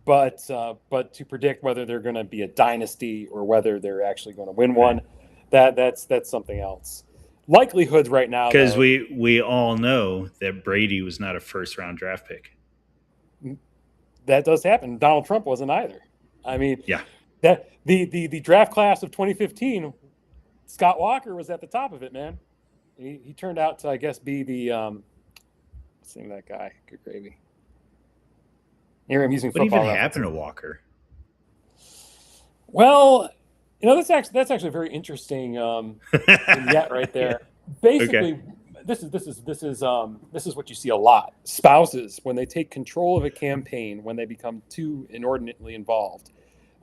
but to predict whether they're going to be a dynasty or whether they're actually going to win one, that's something else. Likelihoods right now, because we all know that Brady was not a first round draft pick. That does happen. Donald Trump wasn't either. I mean, yeah, that the draft class of 2015, Scott Walker was at the top of it, man. He turned out to, I guess, be the what's the name of that guy? Good gravy. Here I'm using football. What even happened to Walker? Well, that's actually a very interesting vignette right there. Yeah. Basically, okay. This is what you see a lot. Spouses, when they take control of a campaign, when they become too inordinately involved,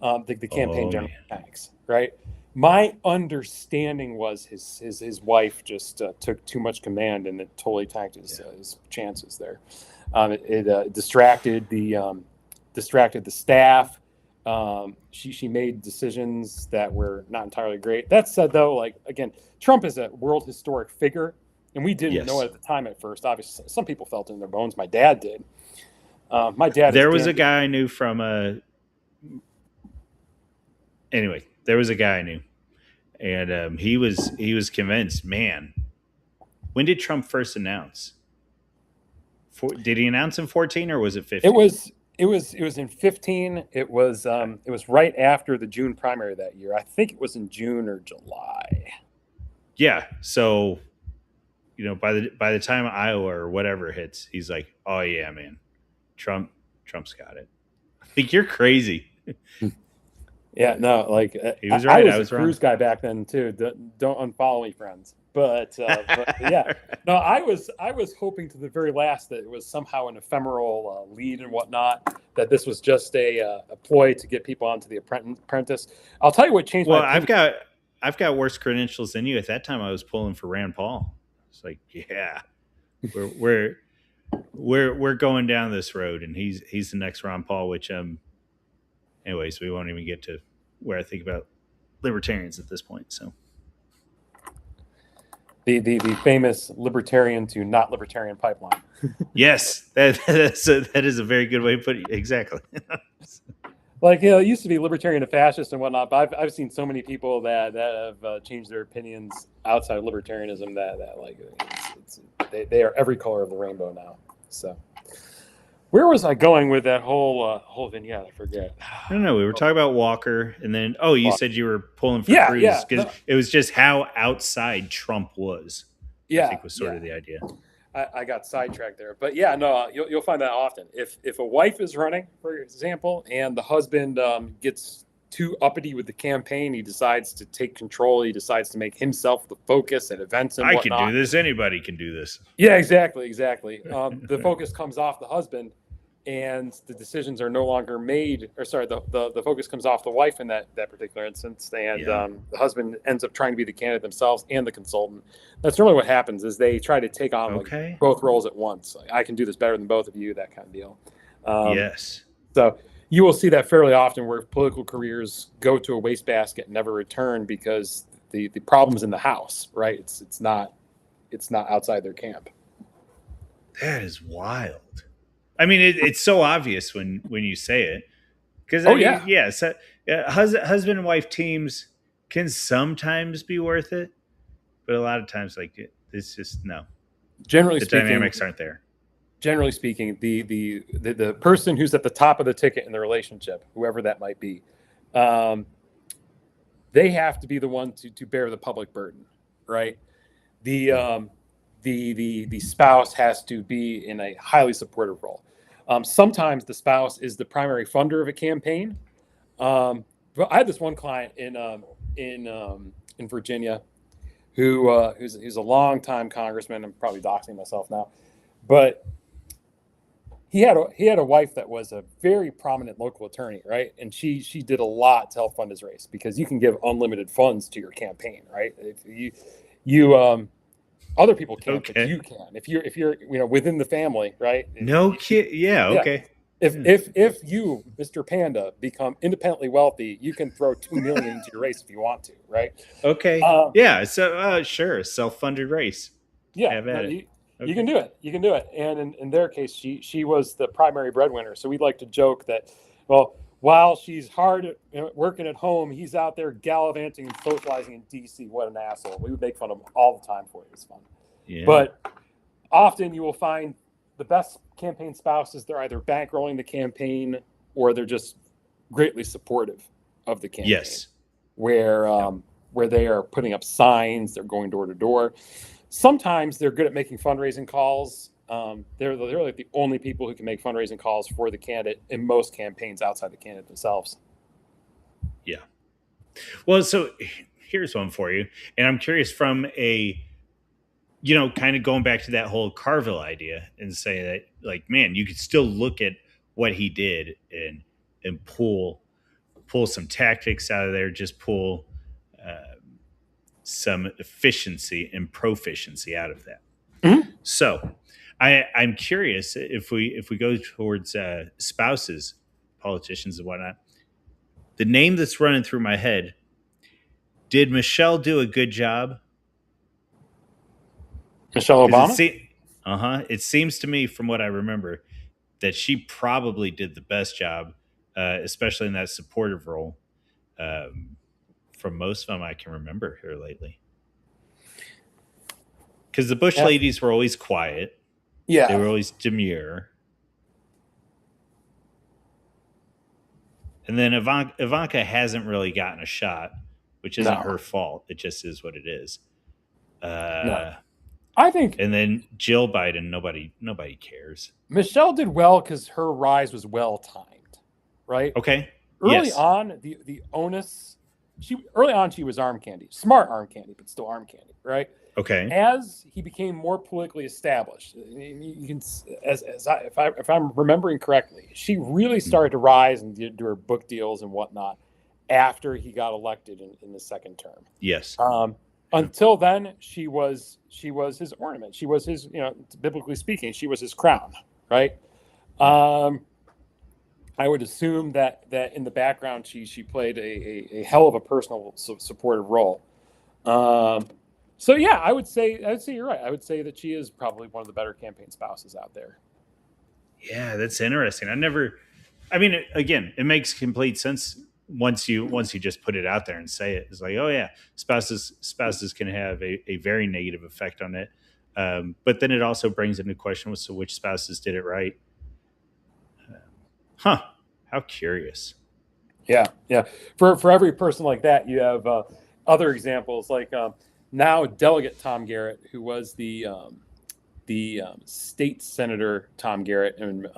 the campaign generally tanks, right? My understanding was his wife just took too much command, and it totally tanked his chances there. It distracted the staff. She made decisions that were not entirely great. That said, though, like, again, Trump is a world historic figure, and we didn't know it at the time at first. Obviously, some people felt it in their bones. My dad did. My dad. There was a guy I knew from Anyway, there was a guy I knew, and he was convinced. Man, when did Trump first announce? Did he announce in 14 or was it 15? It was in 15. It was right after the June primary that year. I think it was in June or July. Yeah. So, by the time Iowa or whatever hits, he's like, "Oh yeah, man, Trump's got it." I think you're crazy. Yeah, no, like He was I right. I was a was wrong. cruise guy back then too. Don't unfollow me, friends. But yeah, no, I was hoping to the very last that it was somehow an ephemeral lead and whatnot. That this was just a ploy to get people onto the apprentice. I'll tell you what changed my Well, opinion. I've got worse credentials than you. At that time, I was pulling for Rand Paul. It's like, yeah, we're we're we're going down this road, and he's the next Ron Paul. Which anyways, we won't even get to where I think about libertarians at this point. So The famous libertarian to not libertarian pipeline. yes, that is a very good way to put it. Exactly. Like, it used to be libertarian to fascist and whatnot, but I've seen so many people that have changed their opinions outside of libertarianism that like they are every color of the rainbow now. So where was I going with that whole vignette? I forget. I don't know. We were talking about Walker, and then you Well, said you were pulling for yeah, Cruz yeah, because no, it was just how outside Trump was. I yeah, think was sort yeah. of the idea. I got sidetracked there, but yeah, no, you'll find that often. If a wife is running, for example, and the husband gets too uppity with the campaign, he decides to take control. He decides to make himself the focus at events and I can do whatnot. this. Anybody can do this. Yeah, exactly, exactly. The focus comes off the husband, and the decisions are no longer made. Or sorry, the focus comes off the wife in that particular instance, and Yeah. the husband ends up trying to be the candidate themselves and the consultant. That's really what happens. Is they try to take on like Okay. both roles at once. Like, I can do this better than both of you. That kind of deal. Um, Yes. so you will see that fairly often, where political careers go to a wastebasket and never return because the problem's in the house, right? It's not outside their camp. That is wild. I mean, it's so obvious when you say it, because I Oh mean, yeah, yeah, so, husband and wife teams can sometimes be worth it, but a lot of times, like it's just no, generally the speaking, dynamics aren't there. the person who's at the top of the ticket in the relationship, whoever that might be, um, they have to be the one to bear the public burden, right? The the spouse has to be in a highly supportive role. Sometimes the spouse is the primary funder of a campaign. But I had this one client in Virginia who's a longtime congressman. I'm probably doxing myself now, but he had a wife that was a very prominent local attorney, right? And she did a lot to help fund his race because you can give unlimited funds to your campaign, right? If you other people can't, but Okay. you can if you're within the family, right? No kid. Yeah. Yeah. Okay. If Yeah. if you, Mr. Panda, become independently wealthy, you can throw 2 million into your race if you want to, right? Okay. Um, Yeah. So sure, self-funded race. Yeah, Have no, at it. you can Okay. do it. You can do it. And in their case, she was the primary breadwinner. So we'd like to joke that, well, while she's hard at, working at home, he's out there gallivanting and socializing in D.C. What an asshole! We would make fun of him all the time for it. It was fun. Yeah. But often you will find the best campaign spouses. They're either bankrolling the campaign or they're just greatly supportive of the campaign, Yes. where Yep. where they are putting up signs, they're going door to door. Sometimes they're good at making fundraising calls. They're like the only people who can make fundraising calls for the candidate in most campaigns outside the candidate themselves. Yeah. Well, so here's one for you, and I'm curious from a kind of going back to that whole Carville idea and say that, like, man, you could still look at what he did and pull some tactics out of there, just pull uh, some efficiency and proficiency out of that. Mm-hmm. So, I'm curious if we go towards spouses, politicians, and whatnot. The name that's running through my head: did Michelle do a good job? Michelle Because Obama? it seems to me from what I remember that she probably did the best job, especially in that supportive role. Um, from most of them I can remember here lately, because the Bush Yeah. ladies were always quiet; they Yeah. were always demure, and then Ivanka hasn't really gotten a shot, which isn't No. her fault. It just is what it is. No. Uh, I think and then Jill Biden, nobody cares. Michelle did well because her rise was well timed, right? Okay, Early Yes. on, the onus, she was arm candy, smart arm candy, but still arm candy, right? Okay. As he became more politically established, you can, if I'm remembering correctly, she really Mhm. started to rise and do her book deals and whatnot after he got elected in the second term. Yes. Um, Yeah. until then, she was his ornament. She was his, biblically speaking, she was his crown, right? Yeah. Um, I would assume that in the background she played a hell of a personal supportive role. Um, so yeah, I would say you're right. I would say that she is probably one of the better campaign spouses out there. Yeah, that's interesting. I mean, again, it makes complete sense once you just put it out there and say it. It's like, oh yeah, spouses can have a very negative effect on it. But then it also brings into question, so which spouses did it right? Huh? How curious. Yeah, yeah. For every person like that, you have other examples like now Delegate Tom Garrett, who was the state senator Tom Garrett, and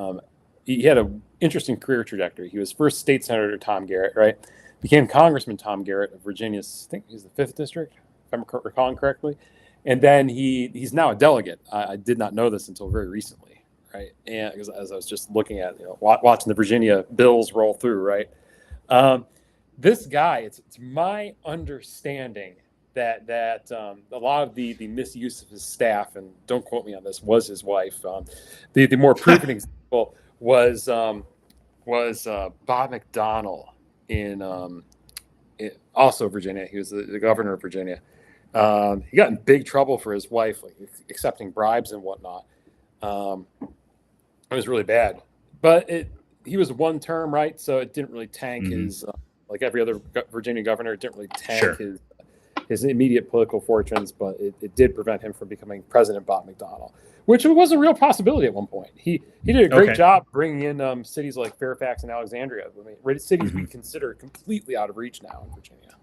he had an interesting career trajectory. He was first state senator Tom Garrett, right? Became Congressman Tom Garrett of Virginia's, I think he's the fifth district, if I'm recalling correctly. And then he's now a delegate. I did not know this until very recently, right? And as I was just looking at, watching the Virginia bills roll through, right? Um, this guy, it's my understanding that a lot of the misuse of his staff, and don't quote me on this, was his wife. The more proven example was Bob McDonnell in also Virginia. He was the governor of Virginia. He got in big trouble for his wife, like accepting bribes and whatnot. Um, it was really bad, but he was one term, right? So it didn't really tank Hmm. his like every other Virginia governor. It didn't really tank Sure. his immediate political fortunes, but it did prevent him from becoming President Bob McDonnell, which was a real possibility at one point. He did a great Okay. job bringing in cities like Fairfax and Alexandria. I mean, cities we Hmm. consider completely out of reach now in Virginia.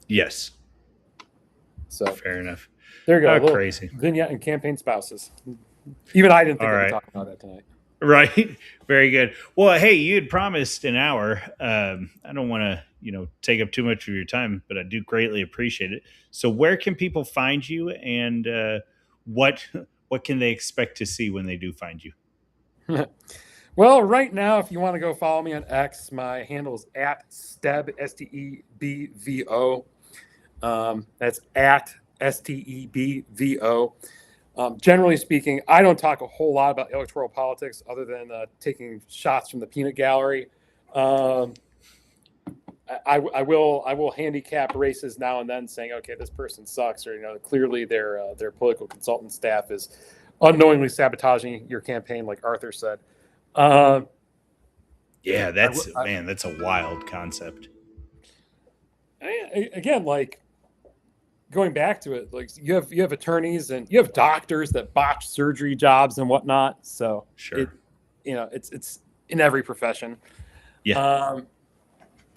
Yes. So Fair enough. there you go, a Oh, little crazy. vignette and campaign spouses. Even I didn't All think I'd be right. talking about that tonight. Right. Very good. Well, hey, you had promised an hour. I don't want to, take up too much of your time, but I do greatly appreciate it. So, where can people find you, and what what can they expect to see when they do find you? Well, right now, if you want to go follow me on X, my handle is at Steb, Stebvo. That's at Stebvo. Generally speaking, I don't talk a whole lot about electoral politics other than taking shots from the peanut gallery. Um, I will handicap races now and then, saying, okay, this person sucks, or clearly their political consultant staff is unknowingly sabotaging your campaign, like Arthur said. Uh, Yeah, I, that's man, that's a wild concept. again, like going back to it, like you have attorneys and you have doctors that botch surgery jobs and whatnot. So Sure. it's in every profession. Yeah. Um,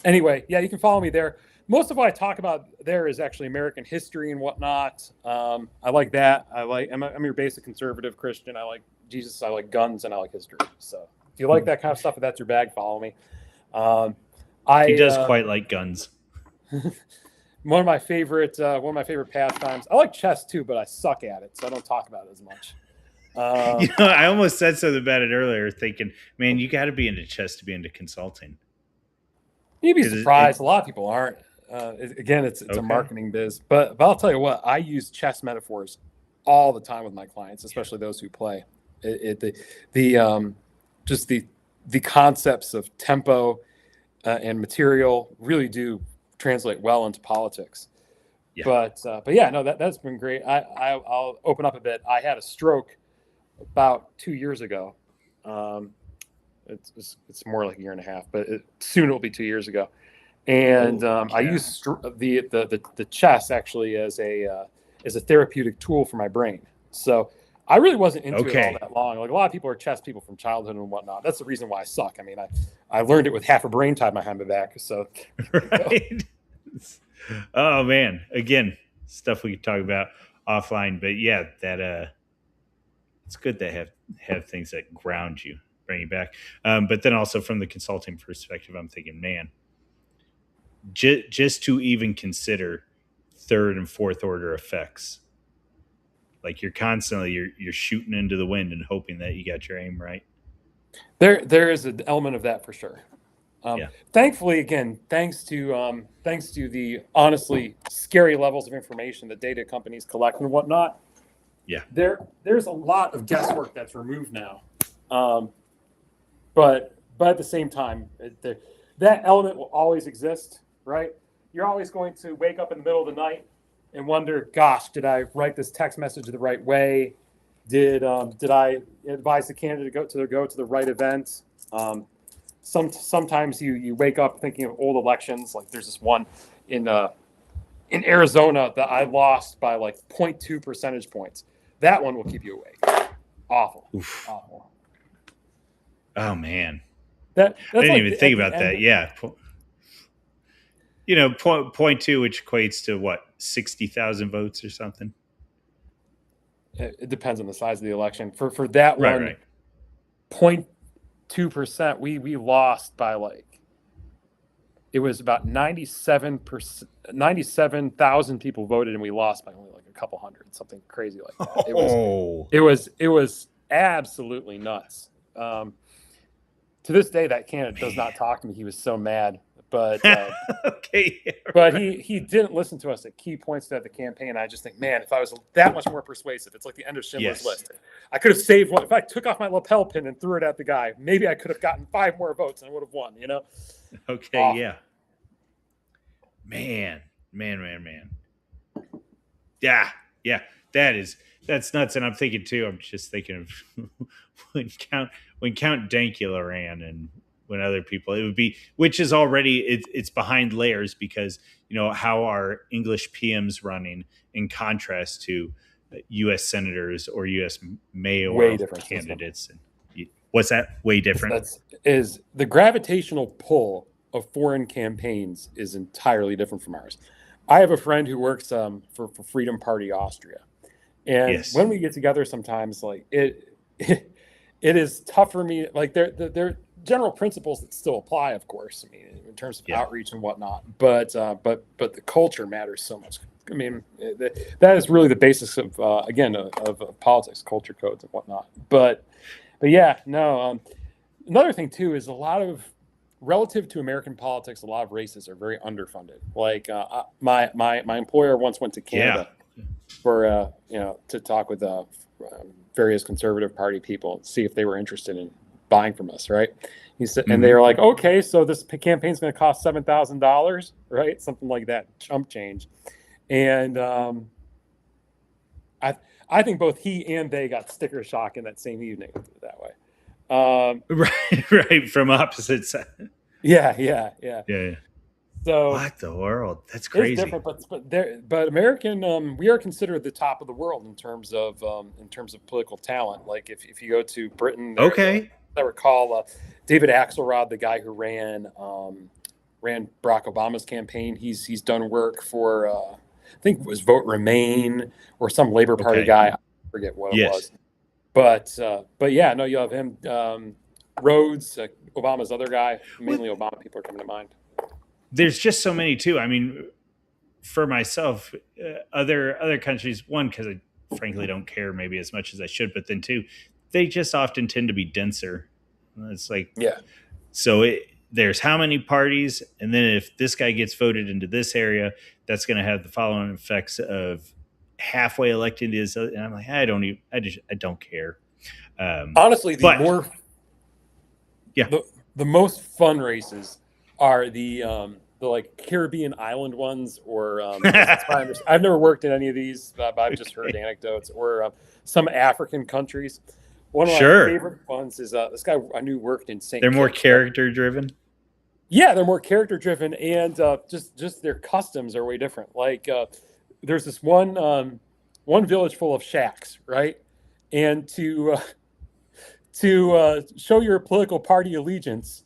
anyway, yeah, you can follow me there. Most of what I talk about there is actually American history and whatnot. I like that. I'm your basic conservative Christian. I like Jesus. I like guns, and I like history. So if you like that kind of stuff, if that's your bag, follow me. Um, He I does quite like guns. one of my favorite pastimes. I like chess too, but I suck at it, so I don't talk about it as much. Um, I almost said something about it earlier, thinking, man, you got to be into chess to be into consulting You'd be because it surprised. A lot of people aren't. Again, it's a okay. marketing biz, but I'll tell you what. I use chess metaphors all the time with my clients, especially those who play. The just the concepts of tempo and material really do translate well into politics. Yeah. But yeah, no, that's been great. I'll open up a bit. I had a stroke about 2 years ago. Um, it's more like a year and a half, but soon it'll be 2 years ago. And Oh, I yeah. use the chess actually as a therapeutic tool for my brain. So I really wasn't into it all Okay. that long. Like a lot of people are chess people from childhood and whatnot. That's the reason why I suck. I mean, I learned it with half a brain tied behind my back. So there you go. Right. Oh man. Again, stuff we could talk about offline, but yeah, that it's good to have things that ground you bring it back. But then also from the consulting perspective, I'm thinking, man, just to even consider third and fourth order effects, like you're shooting into the wind and hoping that you got your aim right. There is an element of that for sure. Yeah. Thankfully, again, thanks to the honestly scary levels of information that data companies collect and whatnot, Yeah. there's a lot of guesswork that's removed now. But at the same time, that element will always exist, right? You're always going to wake up in the middle of the night and wonder, gosh, did I write this text message the right way? Did I advise the candidate to go to the right event? Sometimes you wake up thinking of old elections. Like there's this one in Arizona that I lost by like 0.2 percentage points. That one will keep you awake. Awful. Oof. Awful. Oh man. That's I didn't like even think about that. Yeah. Point two, which equates to what, 60,000 votes or something. It depends on the size of the election. For that Right. one, 0.2%, we lost by like, it was about 97,000 people voted, and we lost by only like a couple hundred, something crazy like that. It was absolutely nuts. To this day, that candidate does not talk to me. He was so mad, but okay, but he didn't listen to us at key points of the campaign. I just think, man, if I was that much more persuasive, it's like the end of Schindler's List. I could have saved one. If I took off my lapel pin and threw it at the guy, maybe I could have gotten 5 more votes and I would have won. Okay, awful. Yeah. Man. Yeah. That's nuts. And I'm thinking too, I'm just thinking of when Count Dankula ran, and when other people, it would be, which is already, it's behind layers, because how are English PMs running in contrast to U.S. senators or U.S. mayoral candidates. What's that? Way different. Is the gravitational pull of foreign campaigns is entirely different from ours. I have a friend who works for Freedom Party Austria, and when we get together, sometimes like it is tough for me. Like they're general principles that still apply, of course. I mean, in terms of outreach and whatnot, but the culture matters so much. I mean, that is really the basis of of politics, culture codes and whatnot. But yeah, no. Another thing too is a lot of, relative to American politics, a lot of races are very underfunded. Like my employer once went to Canada for to talk with various conservative party people and see if they were interested in buying from us, right? He said, and they were like, okay, so this campaign's going to cost $7,000, right? Something like that, chump change. And I think both he and they got sticker shock in that same evening, that way. Right, from opposite sides. Yeah. So what the world? That's crazy. It's different, but American, we are considered the top of the world in terms of political talent. Like if you go to Britain, I recall David Axelrod, the guy who ran Barack Obama's campaign. He's done work for I think it was Vote Remain or some Labor Party guy. I forget what it was. But yeah, no, you have him, Rhodes, Obama's other guy. Mainly Obama people are coming to mind. There's just so many too. I mean, for myself, other countries, one, because I frankly don't care maybe as much as I should, but then two, they just often tend to be denser. It's like, so there's how many parties, and then if this guy gets voted into this area, that's going to have the following effects of halfway electing this, and I'm like, I don't care. Honestly, the most fun races are the like Caribbean island ones, or I've never worked in any of these, but I've just heard anecdotes, or some African countries. One of my favorite ones is this guy I knew worked in St. They're more character driven. Yeah, they're more character driven, and just their customs are way different. Like there's this one village full of shacks, right? And to show your political party allegiance,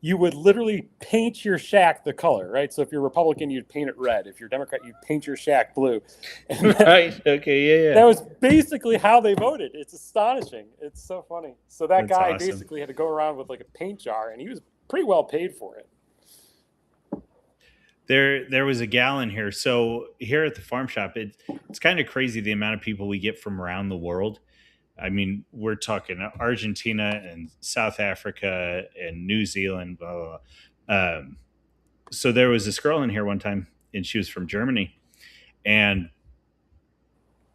you would literally paint your shack the color, right? So if you're Republican, you'd paint it red. If you're Democrat, you'd paint your shack blue. And Right. Okay. Yeah. that Yeah. was basically how they voted. It's astonishing. It's so funny. So that That's guy awesome. basically had to go around with like a paint jar, and he was pretty well paid for it. There was a gal in here. So here at the farm shop, it's kind of crazy the amount of people we get from around the world. I mean, we're talking Argentina and South Africa and New Zealand, blah, blah, blah. So there was this girl in here one time, and she was from Germany. And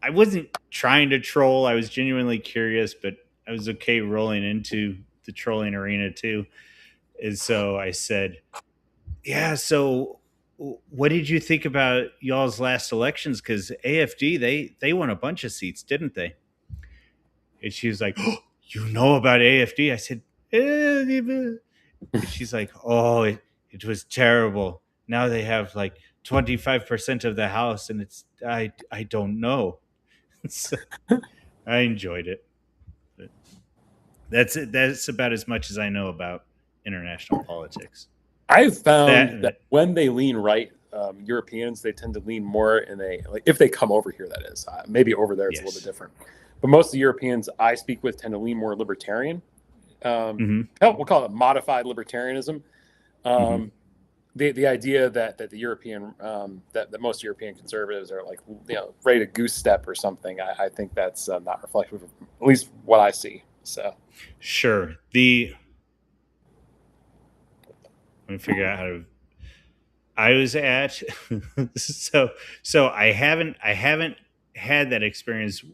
I wasn't trying to troll. I was genuinely curious, but I was okay rolling into the trolling arena too. And so I said, yeah, so what did you think about y'all's last elections? Because AFD, they won a bunch of seats, didn't they? And she was like, oh, you know about AFD? I said, and she's like, oh, it was terrible. Now they have like 25% of the house, and I don't know. So I enjoyed it. But that's it. That's about as much as I know about international politics. I've found that That when they lean right, Europeans they tend to lean more in a like if they come over here. That is, maybe over there it's a little yes. bit different. But most of the Europeans I speak with tend to lean more libertarian. Hmm. We'll call it modified libertarianism. Hmm. The idea that the European that most European conservatives are like ready to goose step or something. I think that's not reflective of at least what I see. So Sure. Let me figure out how to. I was at so I haven't had that experience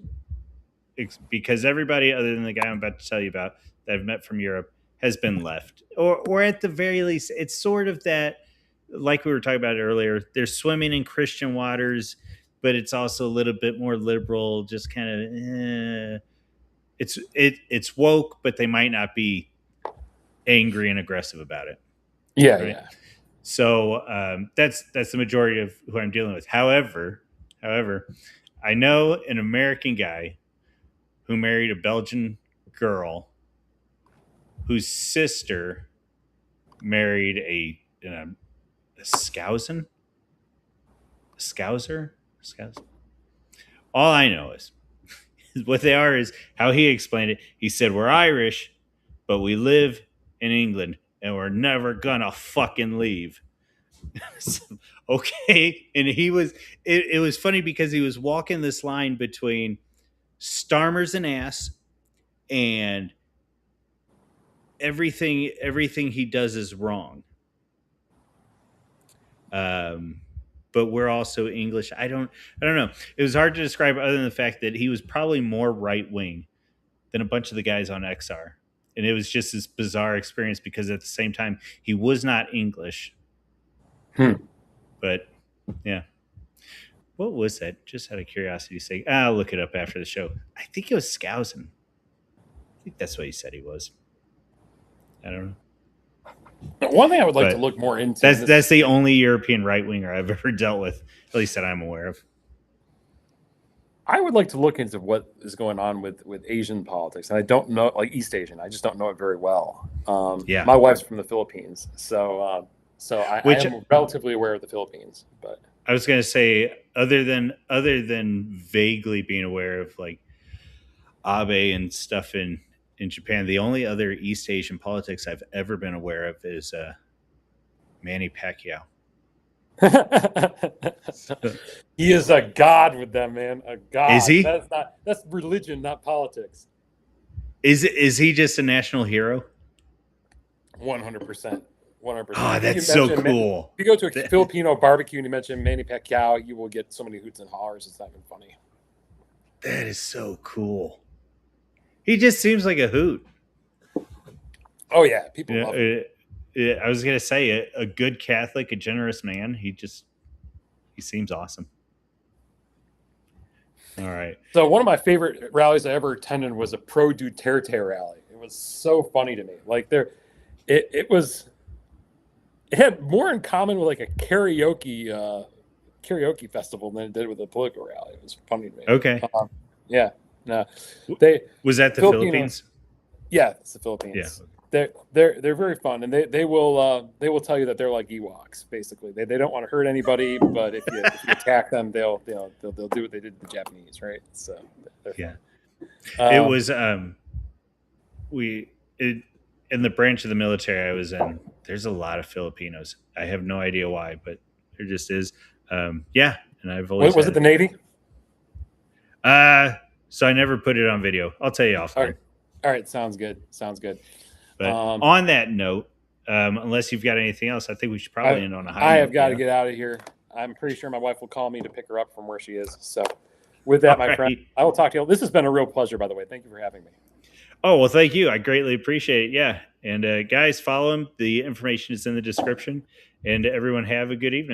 because everybody other than the guy I'm about to tell you about that I've met from Europe has been left, or at the very least, it's sort of that, like we were talking about earlier. They're swimming in Christian waters, but it's also a little bit more liberal. Just kind of, it's woke, but they might not be angry and aggressive about it, yeah, right? yeah. So that's the majority of who I'm dealing with. However, I know an American guy who married a Belgian girl whose sister married a Scouser. Scouser. All I know is what they are is how he explained it. He said, "We're Irish, but we live in England, and we're never gonna fucking leave." So, okay, and it was funny because he was walking this line between Starmer's an ass and everything he does is wrong. Um, but we're also English. I don't know. It was hard to describe other than the fact that he was probably more right wing than a bunch of the guys on XR. And it was just this bizarre experience because at the same time he was not English. Hmm. But yeah. What was that? Just out of curiosity sake. I'll look it up after the show. I think it was Skousen. I think that's what he said he was. I don't know. One thing I would like to But look more into. that's the only European right winger I've ever dealt with, at least that I'm aware of. I would like to look into what is going on with Asian politics, and I don't know, like East Asian. I just don't know it very well. Yeah. My wife's from the Philippines, so I Which am relatively aware of the Philippines. But I was going to say, other than vaguely being aware of like Abe and stuff in Japan, the only other East Asian politics I've ever been aware of is Manny Pacquiao. he is a god with them, man. A god. Is he? That's religion, not politics. Is he just a national hero? 100%. 100%. Oh, that's so cool. If you go to a Filipino barbecue and you mention Manny Pacquiao, you will get so many hoots and hollers. It's not even funny. That is so cool. He just seems like a hoot. Oh yeah, people love him. I was gonna say a good Catholic, a generous man. He seems awesome. All right. So one of my favorite rallies I ever attended was a pro Duterte rally. It was so funny to me. Like it had more in common with like a karaoke festival than it did with a political rally. It was funny to me. Okay. Yeah. No. Was that the Philippines? Yeah, it's the Philippines. Yeah. they're very fun, and they will tell you that they're like Ewoks. Basically, they don't want to hurt anybody, but if you attack them, they'll do what they did to the Japanese, right? So they're Yeah. fun. It Um, was we it, in the branch of the military I was in. There's a lot of Filipinos. I have no idea why, but there just is. Yeah, and I've always was it had. the Navy? So I never put it on video. I'll tell you All offline. right, all right, sounds good. Sounds good. But Um, on that note, unless you've got anything else, I think we should probably I end on a high I have note. got to Yeah. get out of here. I'm pretty sure my wife will call me to pick her up from where she is. So, with that, All my friend, right. I will talk to you. This has been a real pleasure, by the way. Thank you for having me. Oh, well, thank you. I greatly appreciate it. Yeah. And guys, follow him. The information is in the description. And everyone have a good evening.